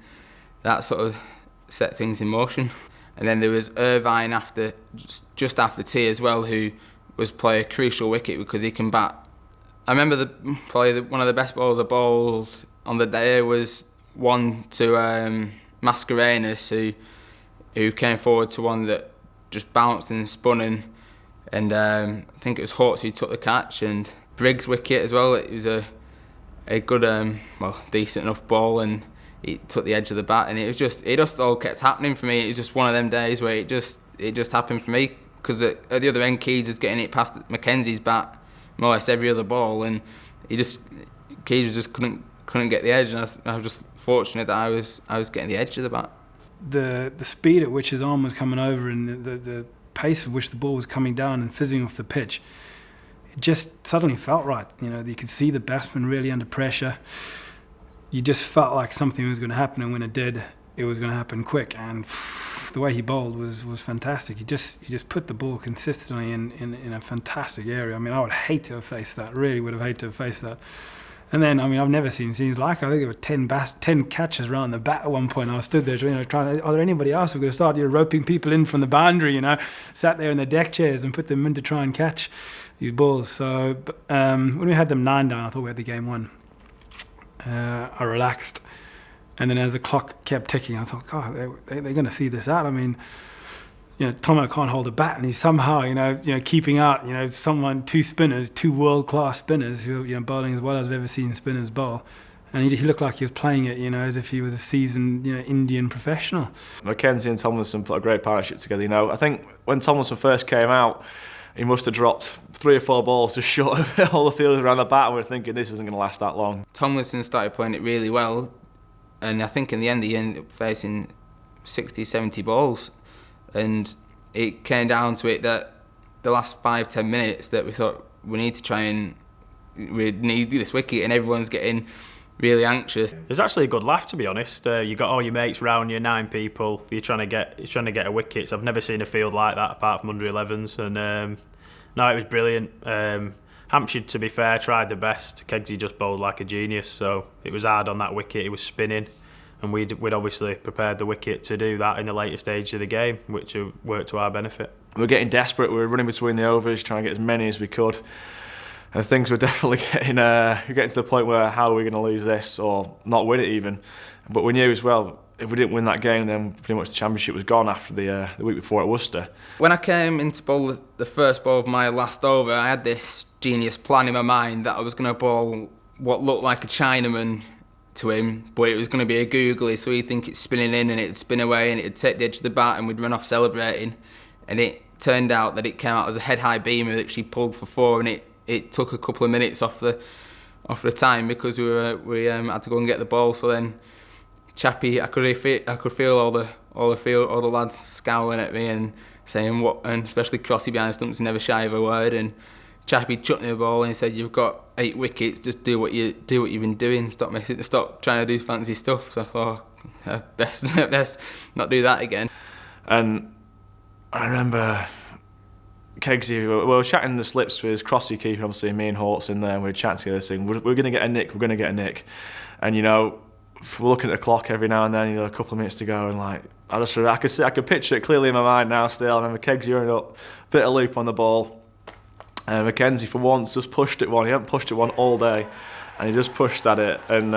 that sort of set things in motion. And then there was Irvine just after tea as well, who was playing a crucial wicket because he can bat. I remember probably one of the best balls I bowled on the day was one to Mascarenas, who came forward to one that just bounced and spun in. And I think it was Hawks who took the catch, and Briggs' wicket as well. It was a good, decent enough ball, and he took the edge of the bat, and it just all kept happening for me. It was just one of them days where it just happened for me, because at the other end, Keys was getting it past Mackenzie's bat more or less every other ball, and Keys just couldn't get the edge, and I was just fortunate that I was getting the edge of the bat. The speed at which his arm was coming over, and the pace at which the ball was coming down and fizzing off the pitch, it just suddenly felt right. You know, you could see the batsman really under pressure. You just felt like something was going to happen, and when it did, it was going to happen quick. And the way he bowled was fantastic. He just put the ball consistently in a fantastic area. I mean, I would hate to have faced that. Really would have hated to have faced that. And then, I mean, I've never seen scenes like it. I think there were 10 catches around the bat at one point. I was stood there, trying to, are there anybody else? We're going to start roping people in from the boundary, sat there in the deck chairs and put them in to try and catch these balls. So when we had them 9 down, I thought we had the game won. I relaxed. And then as the clock kept ticking, I thought, God, they're going to see this out. I mean, Tomo can't hold a bat, and he's somehow, keeping out, two world-class spinners who are bowling as well as I've ever seen spinners bowl. And he looked like he was playing it, as if he was a seasoned, Indian professional. Mackenzie and Tomlinson put a great partnership together. I think when Tomlinson first came out, he must have dropped 3 or 4 balls to shut all the fielders around the bat, and we're thinking this isn't going to last that long. Tomlinson started playing it really well, and I think in the end he ended up facing 60, 70 balls. And it came down to it that the last 5-10 minutes that we thought we need this wicket, and everyone's getting really anxious. It was actually a good laugh, to be honest. You got all your mates round you, 9 people. You're trying to get a wicket. So I've never seen a field like that apart from under 11s, and no, it was brilliant. Hampshire, to be fair, tried the best. Kegsy just bowled like a genius, so it was hard on that wicket. It was spinning. And we'd obviously prepared the wicket to do that in the later stage of the game, which worked to our benefit. We were getting desperate. We were running between the overs, trying to get as many as we could. And things were definitely getting to the point where how are we going to lose this or not win it even? But we knew as well, if we didn't win that game, then pretty much the championship was gone after the week before at Worcester. When I came in to bowl the first ball of my last over, I had this genius plan in my mind that I was going to bowl what looked like a Chinaman to him, but it was going to be a googly, so he'd think it's spinning in and it'd spin away and it'd take the edge of the bat and we'd run off celebrating. And it turned out that it came out as a head-high beamer that she pulled for 4, and it took a couple of minutes off the time because we had to go and get the ball. So then Chappie, I could feel all the lads scowling at me and saying what, and especially Crossy behind the stumps, never shy of a word. And Chappie chucked me the ball and he said, "You've got 8 wickets. Just do what you've been doing. Stop trying to do fancy stuff." So I thought, best not do that again. And I remember Kegsy, we were chatting in the slips with his Crossy keeper, obviously me and Hawks in there, and we were chatting together saying, we're going to get a nick, we're going to get a nick. And we're looking at the clock every now and then, a couple of minutes to go, and I could picture it clearly in my mind now still. I remember Kegsy running up, bit of loop on the ball. And Mackenzie, for once, just pushed it one. He hadn't pushed it one all day, and he just pushed at it. And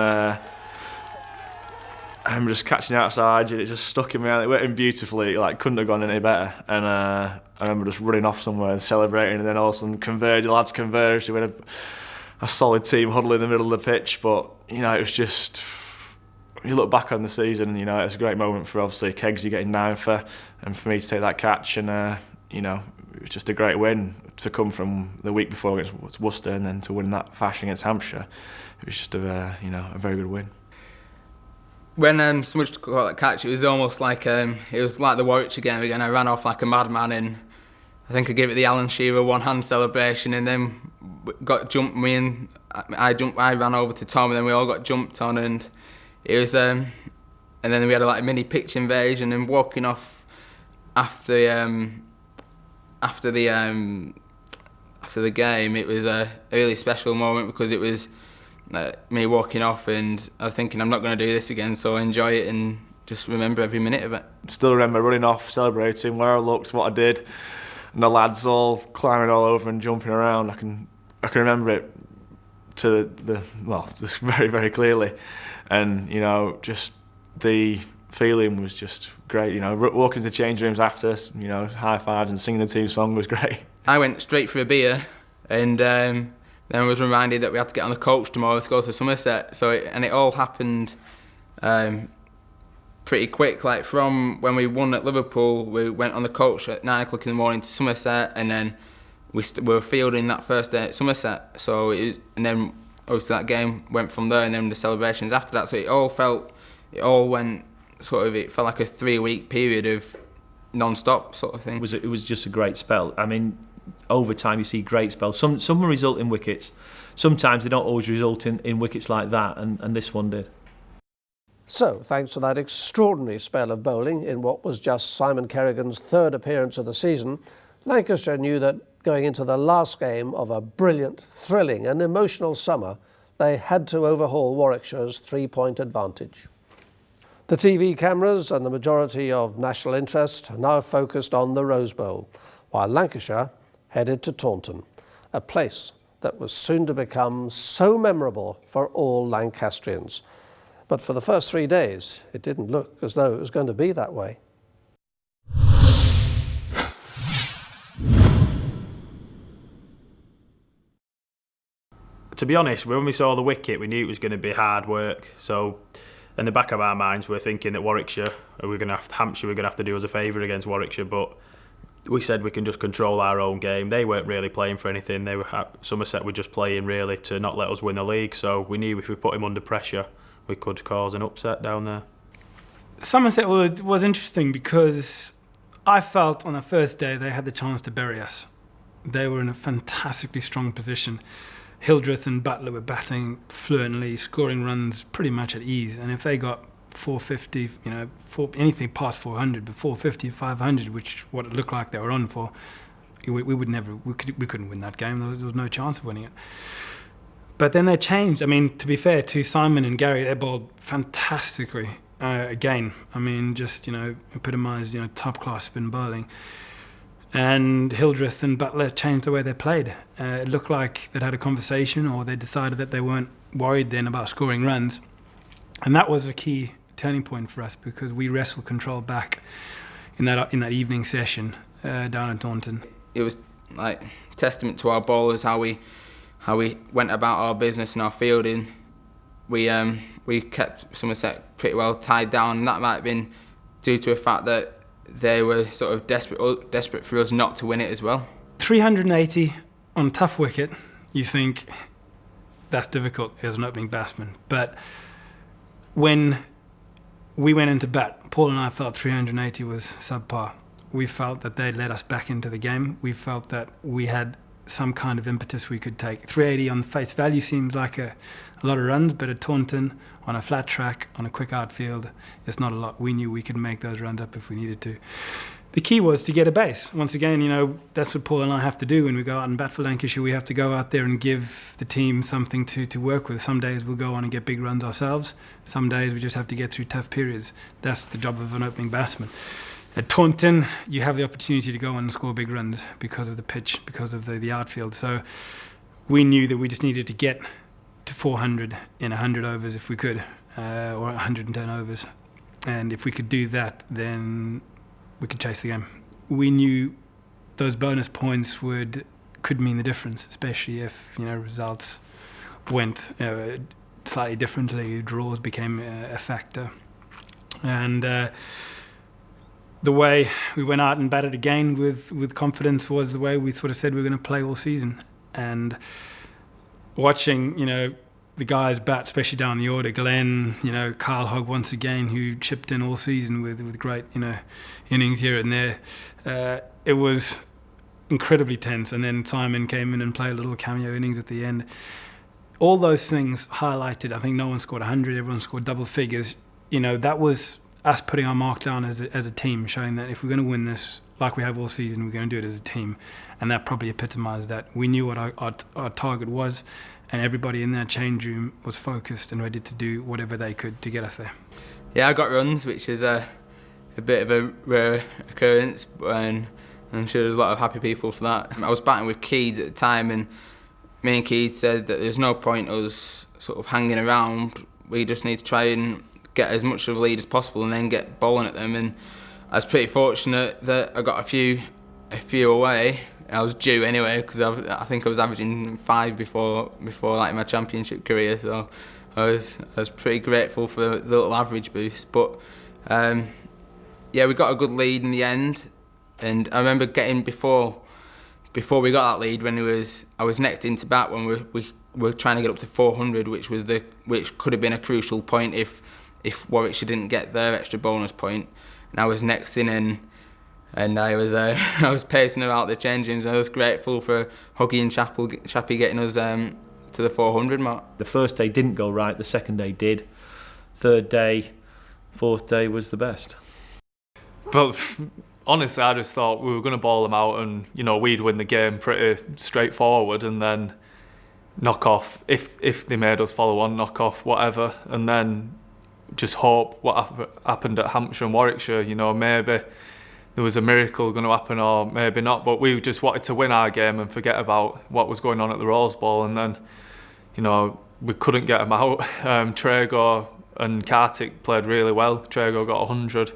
I'm just catching outside, and it just stuck in me. It went in beautifully, like couldn't have gone any better. And I remember just running off somewhere and celebrating, and then all of a sudden the lads converged. We had a solid team huddle in the middle of the pitch, but you know, it was just. You look back on the season, you know, it's a great moment for obviously Kegsy getting down and for me to take that catch, and you know, it was just a great win to come from the week before against Worcester and then to win that fashion against Hampshire. It was just a very good win. When Smudge got that catch, it was almost like it was like the Warwickshire game again. I ran off like a madman, and I think I gave it the Alan Shearer one-hand celebration, and then got jumped. I ran over to Tom, and then we all got jumped on, and it was. And then we had a mini pitch invasion, and walking off after the game, it was a really special moment because it was. Me walking off, and I was thinking I'm not going to do this again, so I enjoy it and just remember every minute of it. Still remember running off, celebrating where I looked, what I did, and the lads all climbing all over and jumping around. I can remember it just very, very clearly, and you know, just the feeling was just great. You know, walking to the change rooms after, you know, high fives and singing the team song was great. I went straight for a beer, and then I was reminded that we had to get on the coach tomorrow to go to Somerset. It all happened pretty quick. Like from when we won at Liverpool, we went on the coach at 9 o'clock in the morning to Somerset, and then we were fielding that first day at Somerset. And then obviously that game went from there, and then the celebrations after that. So it felt like a 3-week period of non-stop sort of thing. It was just a great spell. I mean, over time you see great spells. Some result in wickets. Sometimes they don't always result in wickets like that, and this one did. So, thanks to that extraordinary spell of bowling in what was just Simon Kerrigan's third appearance of the season, Lancashire knew that going into the last game of a brilliant, thrilling and emotional summer, they had to overhaul Warwickshire's 3-point advantage. The TV cameras and the majority of national interest are now focused on the Rose Bowl, while Lancashire headed to Taunton, a place that was soon to become so memorable for all Lancastrians. But for the first 3 days, it didn't look as though it was going to be that way. To be honest, when we saw the wicket, we knew it was going to be hard work. So in the back of our minds, we're thinking that Hampshire were going to have to do us a favour against Warwickshire, but we said we can just control our own game. They weren't really playing for anything. Somerset were just playing really to not let us win the league. So we knew if we put him under pressure, we could cause an upset down there. Somerset was interesting because I felt on the first day they had the chance to bury us. They were in a fantastically strong position. Hildreth and Butler were batting fluently, scoring runs pretty much at ease. And if they got 450, anything past 400, but 450, 500, which what it looked like they were on for, we couldn't win that game. There was no chance of winning it. But then they changed. I mean, to be fair to Simon and Gary, they bowled fantastically again. I mean, just epitomised top class spin bowling. And Hildreth and Butler changed the way they played. It looked like they'd had a conversation, or they decided that they weren't worried then about scoring runs. And that was a key turning point for us, because we wrestled control back in that evening session down at Taunton. It was like testament to our bowlers how we went about our business and our fielding. We kept Somerset pretty well tied down, and that might have been due to the fact that they were sort of desperate for us not to win it as well. 380 on a tough wicket, you think that's difficult as an opening batsman. But when we went into bat, Paul and I felt 380 was subpar. We felt that they'd let us back into the game. We felt that we had some kind of impetus we could take. 380 on face value seems like a lot of runs, but at Taunton, on a flat track, on a quick outfield, it's not a lot. We knew we could make those runs up if we needed to. The key was to get a base. Once again, that's what Paul and I have to do when we go out and bat for Lancashire. We have to go out there and give the team something to work with. Some days we'll go on and get big runs ourselves. Some days we just have to get through tough periods. That's the job of an opening batsman. At Taunton, you have the opportunity to go on and score big runs because of the pitch, because of the outfield. So we knew that we just needed to get to 400 in 100 overs if we could. or 110 overs. And if we could do that, then we could chase the game. We knew those bonus points could mean the difference, especially if results went slightly differently. Draws became a factor, and the way we went out and batted again with confidence was the way we sort of said we were going to play all season. And watching the guys bat, especially down the order, Glenn, Carl Hogg once again, who chipped in all season with great innings here and there. It was incredibly tense, and then Simon came in and played a little cameo innings at the end. All those things highlighted. I think no one scored 100, everyone scored double figures. That was us putting our mark down as a team, showing that if we're going to win this like we have all season, we're going to do it as a team. And that probably epitomised that. We knew what our target was, and everybody in that change room was focused and ready to do whatever they could to get us there. Yeah, I got runs, which is a bit of a rare occurrence, and I'm sure there's a lot of happy people for that. I was batting with Keeds at the time, and me and Keeds said that there's no point us sort of hanging around. We just need to try and get as much of a lead as possible and then get bowling at them. And I was pretty fortunate that I got a few away. I was due anyway, because I think I was averaging 5 before like my championship career, so I was pretty grateful for the little average boost. But yeah, we got a good lead in the end, and I remember getting before we got that lead, when I was next into bat when we were trying to get up to 400, which could have been a crucial point if Warwickshire didn't get their extra bonus point. And I was next in, and I was pacing about the change rooms. I was grateful for Huggy and Chappie getting us to the 400 mark. The first day didn't go right, the second day did. Third day, fourth day was the best. But honestly, I just thought we were going to ball them out and we'd win the game pretty straightforward, and then knock off, if they made us follow on, knock off whatever, and then just hope what happened at Hampshire and Warwickshire, maybe there was a miracle going to happen or maybe not, but we just wanted to win our game and forget about what was going on at the Rose Bowl. And then we couldn't get them out. Trago and Kartik played really well. Trago got 100,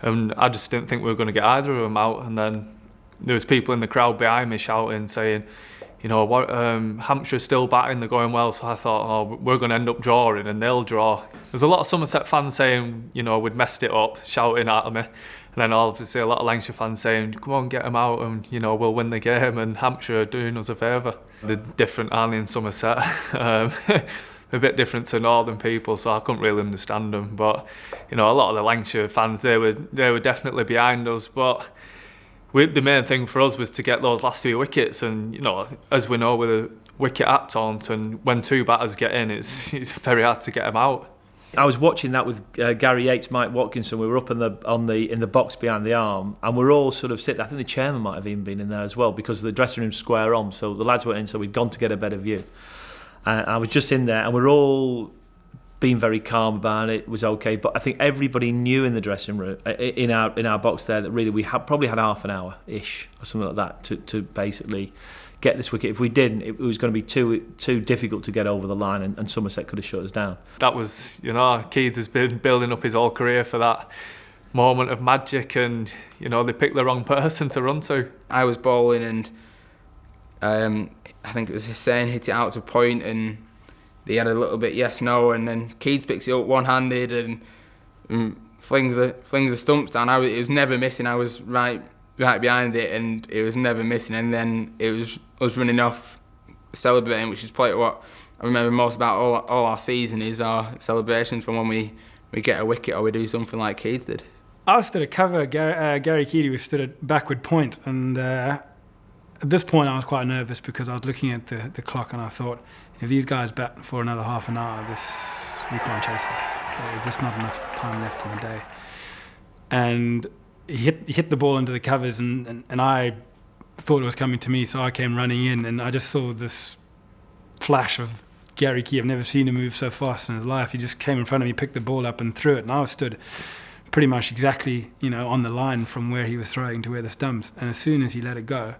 and I just didn't think we were going to get either of them out. And then there was people in the crowd behind me shouting, saying, Hampshire's still batting, they're going well. So I thought, we're going to end up drawing and they'll draw. There's a lot of Somerset fans saying, we'd messed it up, shouting at me. And then obviously a lot of Lancashire fans saying, come on, get them out and, we'll win the game. And Hampshire are doing us a favour. They're different, aren't they, in Somerset? They're a bit different to northern people, so I couldn't really understand them. But, a lot of the Lancashire fans, they were definitely behind us. But the main thing for us was to get those last few wickets, and as we know with a wicket at Taunton, when 2 batters get in, it's very hard to get them out. I was watching that with Gary Yates, Mike Watkinson. We were up in the box behind the arm, and we're all sort of sitting. I think the chairman might have even been in there as well, because the dressing room's square on, so the lads weren't in, so we'd gone to get a better view. I was just in there, and we're all being very calm about it. It was okay, but I think everybody knew in the dressing room, in our box there, that really we probably had half an hour ish or something like that to basically get this wicket. If we didn't, it was going to be too difficult to get over the line, and Somerset could have shut us down. That was, Keeds has been building up his whole career for that moment of magic, and they picked the wrong person to run to. I was bowling, and I think it was Hussain hit it out to point, and they had a little bit yes/no, and then Keeds picks it up one-handed and flings the stumps down. It was never missing. I was right behind it, and it was never missing. And then it was us running off, celebrating, which is probably what I remember most about all our season, is our celebrations from when we get a wicket or we do something like Keeds did. I stood at cover. Gary Keedy was stood at backward point, and at this point I was quite nervous, because I was looking at the clock and I thought, if these guys bat for another half an hour, we can't chase this. There's just not enough time left in the day. And he hit the ball into the covers, and I thought it was coming to me, so I came running in, and I just saw this flash of Gary Key. I've never seen him move so fast in his life. He just came in front of me, picked the ball up and threw it, and I was stood pretty much exactly on the line from where he was throwing to where the stumps. And as soon as he let it go,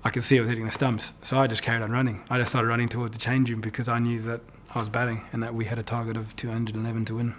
I could see it was hitting the stumps. So I just carried on running. I just started running towards the change room, because I knew that I was batting and that we had a target of 211 to win.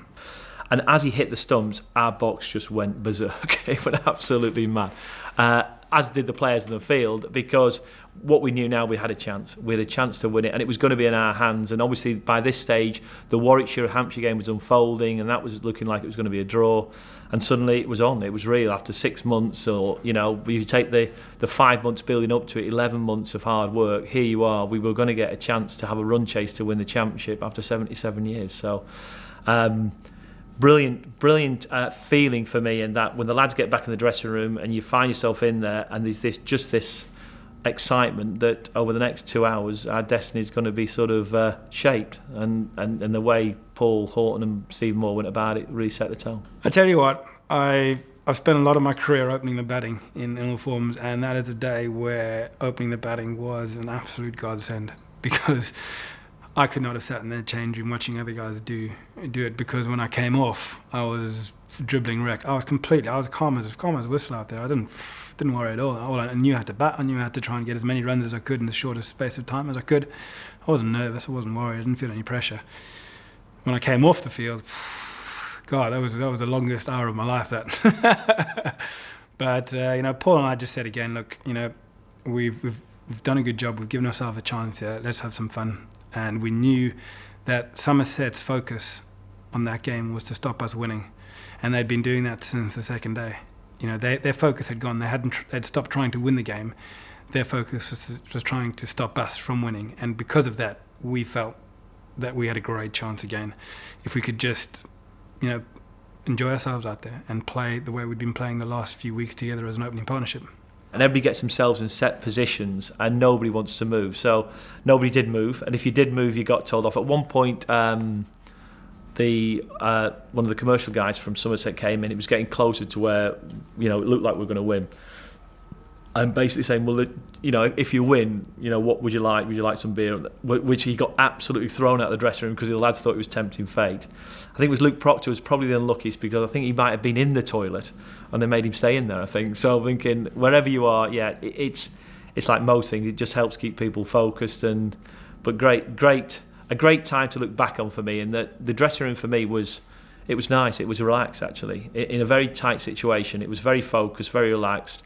And as he hit the stumps, our box just went berserk. It went absolutely mad. As did the players in the field, because what we knew now, we had a chance. We had a chance to win it, and it was going to be in our hands. And obviously, by this stage, the Warwickshire-Hampshire game was unfolding, and that was looking like it was going to be a draw. And suddenly, it was on. It was real. After 6 months, or you take the 5 months building up to it, 11 months of hard work. Here you are. We were going to get a chance to have a run chase to win the championship after 77 years. So. Brilliant feeling for me, and that when the lads get back in the dressing room and you find yourself in there, and there's this excitement that over the next 2 hours our destiny is going to be sort of shaped, and the way Paul Horton and Steve Moore went about it really set the tone. I tell you what, I've spent a lot of my career opening the batting in all forms, and that is a day where opening the batting was an absolute godsend, because I could not have sat in the change room watching other guys do it, because when I came off, I was dribbling wreck. I was calm as a whistle out there. I didn't worry at all. I knew I had to bat. I knew I had to try and get as many runs as I could in the shortest space of time as I could. I wasn't nervous. I wasn't worried. I didn't feel any pressure. When I came off the field, God, that was the longest hour of my life. That. But Paul and I just said again, look, we've done a good job. We've given ourselves a chance here. Let's have some fun. And we knew that Somerset's focus on that game was to stop us winning, and they'd been doing that since the second day. Their focus had gone. They'd stopped trying to win the game. Their focus was trying to stop us from winning, and because of that, we felt that we had a great chance again if we could just, enjoy ourselves out there and play the way we'd been playing the last few weeks together as an opening partnership. And everybody gets themselves in set positions, and nobody wants to move. So nobody did move, and if you did move, you got told off. At one point, one of the commercial guys from Somerset came in. It was getting closer to where it looked like we were going to win, and basically saying, well, if you win, what would you like? Would you like some beer? Which he got absolutely thrown out of the dressing room because the lads thought it was tempting fate. I think it was Luke Proctor was probably the unluckiest, because I think he might have been in the toilet and they made him stay in there, I think. So I'm thinking, wherever you are, it's like most things, it just helps keep people focused. But a great time to look back on for me. And the dressing room for me was nice. It was relaxed, actually. In a very tight situation, it was very focused, very relaxed.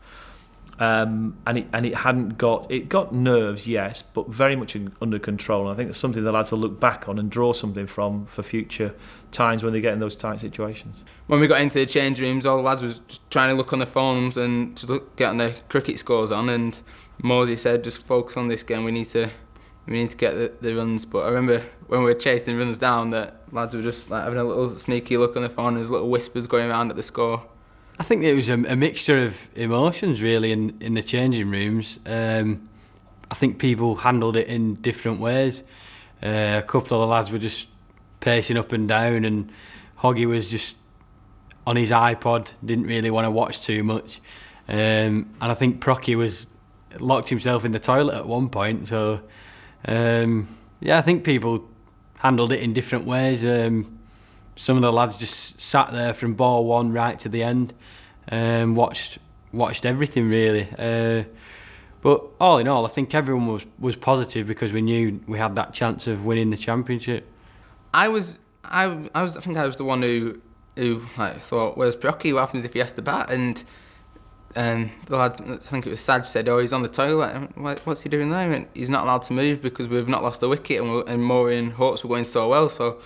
And it got nerves, yes, but very much under control. And I think it's something the lads will look back on and draw something from for future times when they get in those tight situations. When we got into the change rooms, all the lads was just trying to look on the phones and to get on the cricket scores on. And Mosey said, "Just focus on this game. We need to get the runs." But I remember when we were chasing runs down, that lads were just like having a little sneaky look on the phone. There's little whispers going around at the score. I think it was a mixture of emotions really in the changing rooms. I think people handled it in different ways. A couple of the lads were just pacing up and down, and Hoggy was just on his iPod, didn't really want to watch too much. And I think Procky was locked himself in the toilet at one point. So I think people handled it in different ways. Some of the lads just sat there from ball one right to the end and watched everything really. But all in all, I think everyone was positive because we knew we had that chance of winning the championship. I think I was the one who like thought, "Where's Procky? What happens if he has to bat?" And the lad, I think it was Saj, said, "Oh, he's on the toilet. What's he doing there?" And he's not allowed to move because we've not lost a wicket, and Murray and Hawks were going so well. So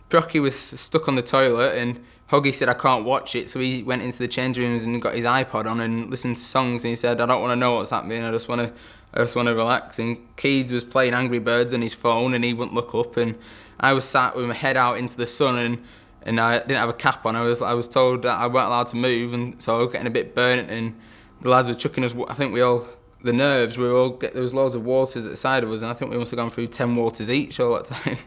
Procky was stuck on the toilet, and Hoggy said, "I can't watch it." So he went into the change rooms and got his iPod on and listened to songs. And he said, "I don't want to know what's happening. I just want to relax." And Keeds was playing Angry Birds on his phone, and he wouldn't look up. And I was sat with my head out into the sun, and I didn't have a cap on. I was told that I weren't allowed to move, and so I was getting a bit burnt. And the lads were chucking us. I think there was loads of waters at the side of us, and I think we must have gone through 10 waters each all that time.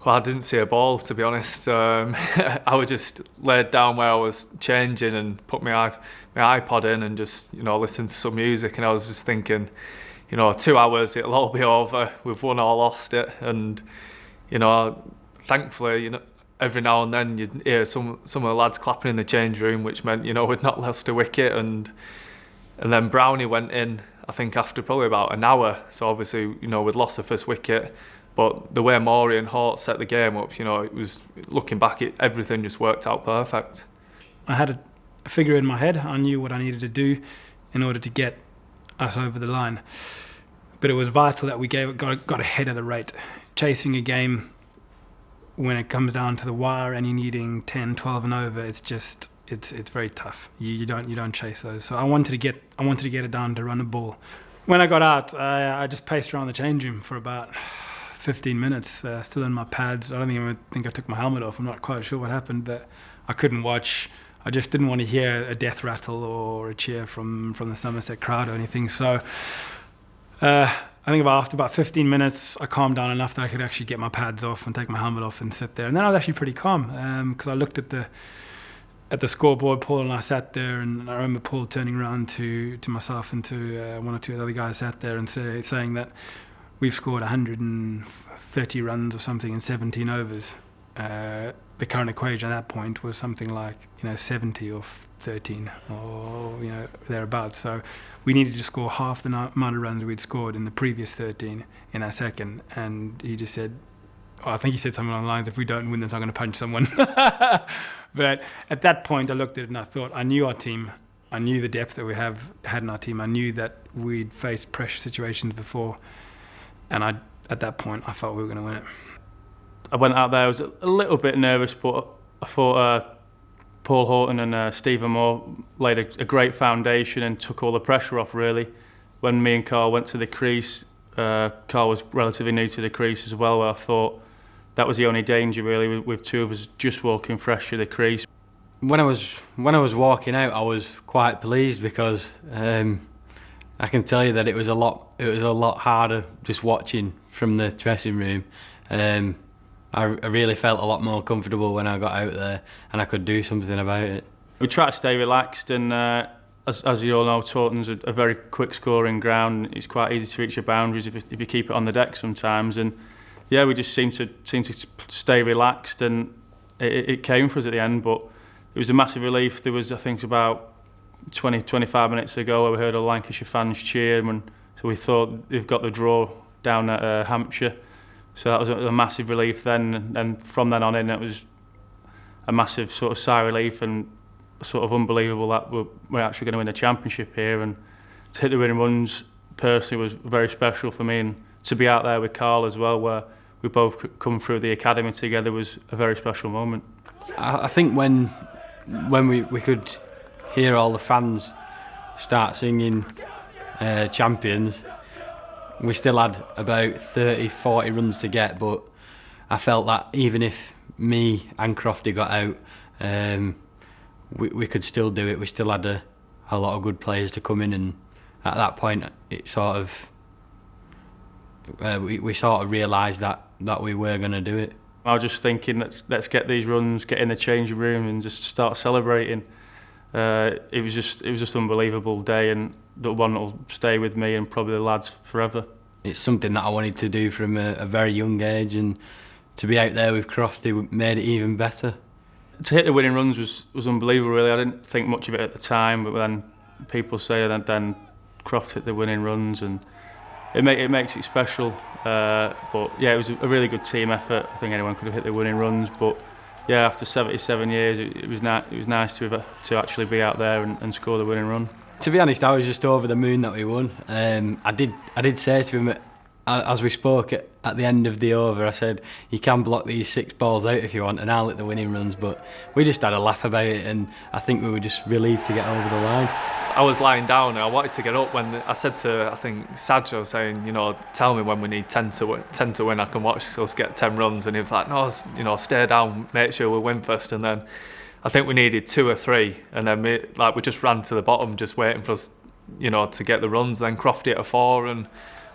Well, I didn't see a ball, to be honest. I was just laid down where I was changing and put my iPod in and just, listen to some music. And I was just thinking, 2 hours, it'll all be over. We've won or lost it. And, thankfully, every now and then you'd hear some of the lads clapping in the change room, which meant, we'd not lost a wicket. And then Brownie went in, I think, after probably about an hour. So obviously, we'd lost the first wicket. But the way Maury and Hart set the game up, you know, it was, looking back, everything just worked out perfect. I had a figure in my head. I knew what I needed to do in order to get us over the line. But it was vital that we got ahead of the rate. Chasing a game when it comes down to the wire and you're needing 10, 12 and over, it's very tough. You don't chase those. So I wanted to get it down to run the ball. When I got out, I just paced around the change room for about 15 minutes, still in my pads. I don't even think I took my helmet off. I'm not quite sure what happened, but I couldn't watch. I just didn't want to hear a death rattle or a cheer from the Somerset crowd or anything. So I think after about 15 minutes, I calmed down enough that I could actually get my pads off and take my helmet off and sit there. And then I was actually pretty calm because I looked at the scoreboard, Paul and I sat there, and I remember Paul turning around to myself and to one or two of the other guys sat there and saying that we've scored 130 runs or something in 17 overs. The current equation at that point was something like 70 or 13 or thereabouts. So we needed to score half the amount of runs we'd scored in the previous 13 in our second. And he just said, I think he said something along the lines, if we don't win this, I'm going to punch someone. But at that point, I looked at it and I thought, I knew our team. I knew the depth that we had in our team. I knew that we'd faced pressure situations before. And at that point, I felt we were going to win it. I went out there, I was a little bit nervous, but I thought Paul Horton and Stephen Moore laid a great foundation and took all the pressure off, really. When me and Carl went to the crease, Carl was relatively new to the crease as well, where I thought that was the only danger, really, with two of us just walking fresh through the crease. When I was walking out, I was quite pleased because I can tell you that it was a lot harder just watching from the dressing room. I really felt a lot more comfortable when I got out there and I could do something about it. We try to stay relaxed, and as you all know, Taunton's a very quick scoring ground. It's quite easy to reach your boundaries if you keep it on the deck sometimes. And yeah, we just seemed to stay relaxed, and it came for us at the end. But it was a massive relief. There was, I think, about 20-25 minutes ago where we heard all Lancashire fans cheer, and so we thought they've got the draw down at Hampshire. So that was a massive relief then, and from then on in it was a massive sort of sigh of relief and sort of unbelievable that we're actually going to win the championship here. And to hit the winning runs personally was very special for me, and to be out there with Carl as well, where we both come through the academy together, was a very special moment. I think when we could hear all the fans start singing champions, we still had about 30-40 runs to get, but I felt that even if me and Crofty got out, we could still do it. We still had a lot of good players to come in, and at that point it sort of we sort of realised that we were going to do it. I was just thinking, let's get these runs, get in the changing room and just start celebrating. It was just unbelievable day, and the one that will stay with me and probably the lads forever. It's something that I wanted to do from a very young age, and to be out there with Crofty made it even better. To hit the winning runs was unbelievable, really. I didn't think much of it at the time, but then people say that then Croft hit the winning runs, and it makes it special. But yeah, it was a really good team effort. I think anyone could have hit the winning runs, but yeah, after 77 years, it was nice to actually be out there and score the winning run. To be honest, I was just over the moon that we won. I did say to him as we spoke at the end of the over, I said, you can block these 6 balls out if you want, and I'll hit the winning runs. But we just had a laugh about it, and I think we were just relieved to get over the line. I was lying down and I wanted to get up when I said to, I think, Sadjo, saying, tell me when we need 10 to win, I can watch us get 10 runs. And he was like, no, stay down, make sure we win first. And then I think we needed 2 or 3, and then we just ran to the bottom, just waiting for us, to get the runs. Then Crofty hit a 4, and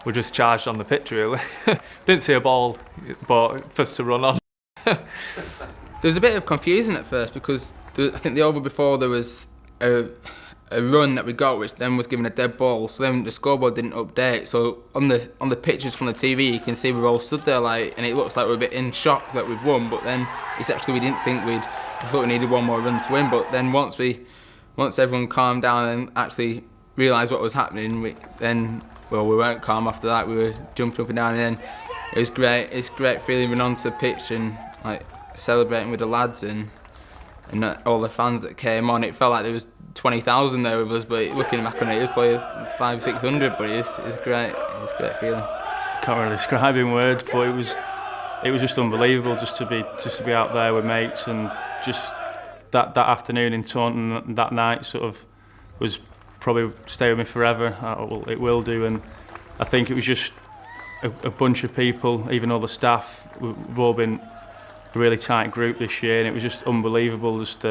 we just charged on the pitch, really. Didn't see a ball, but first to run on. There was a bit of confusion at first because I think the over before there was a run that we got, which then was given a dead ball. So then the scoreboard didn't update. So on the pictures from the TV, you can see we're all stood there and it looks like we're a bit in shock that we've won. But then it's actually we didn't think we thought we needed one more run to win. But then once everyone calmed down and actually realised what was happening, we weren't calm after that. We were jumping up and down, and then it was great. It's great feeling running onto the pitch and like celebrating with the lads and all the fans that came on. It felt like there was 20,000 there with us, but looking back on it, it was probably 500-600. But it's great. It's a great feeling. Can't really describe in words, but it was just unbelievable just to be out there with mates, and just that afternoon in Taunton, that night sort of was probably stay with me forever. It will do, and I think it was just a bunch of people, even all the staff. We've all been a really tight group this year, and it was just unbelievable just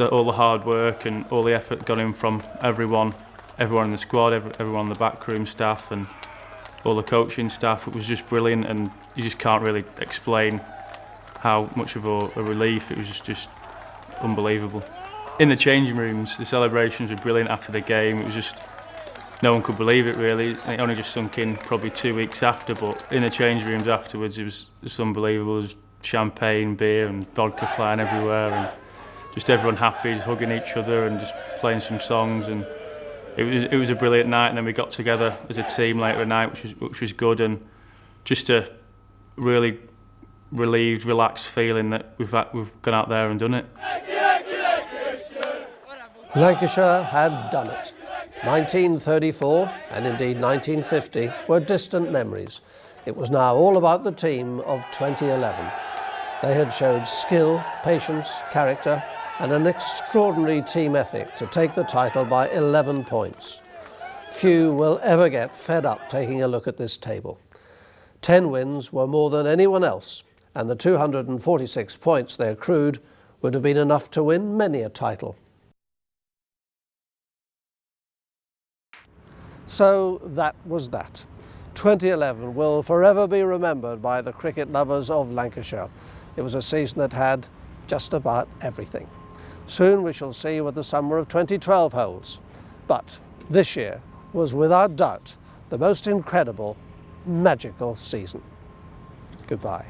all the hard work and all the effort got in from everyone in the squad, everyone in the backroom staff and all the coaching staff. It was just brilliant, and you just can't really explain how much of a relief. It was just unbelievable. In the changing rooms, the celebrations were brilliant after the game. It was just, no one could believe it really. It only just sunk in probably 2 weeks after, but in the changing rooms afterwards, it was just unbelievable. There was champagne, beer and vodka flying everywhere, and just everyone happy, just hugging each other and just playing some songs, and it was a brilliant night. And then we got together as a team later at night, which was good, and just a really relieved, relaxed feeling that we've gone out there and done it. Lancashire had done it. 1934 and indeed 1950 were distant memories. It was now all about the team of 2011. They had showed skill, patience, character and an extraordinary team ethic to take the title by 11 points. Few will ever get fed up taking a look at this table. 10 wins were more than anyone else, and the 246 points they accrued would have been enough to win many a title. So that was that. 2011 will forever be remembered by the cricket lovers of Lancashire. It was a season that had just about everything. Soon we shall see what the summer of 2012 holds. But this year was without doubt the most incredible, magical season. Goodbye.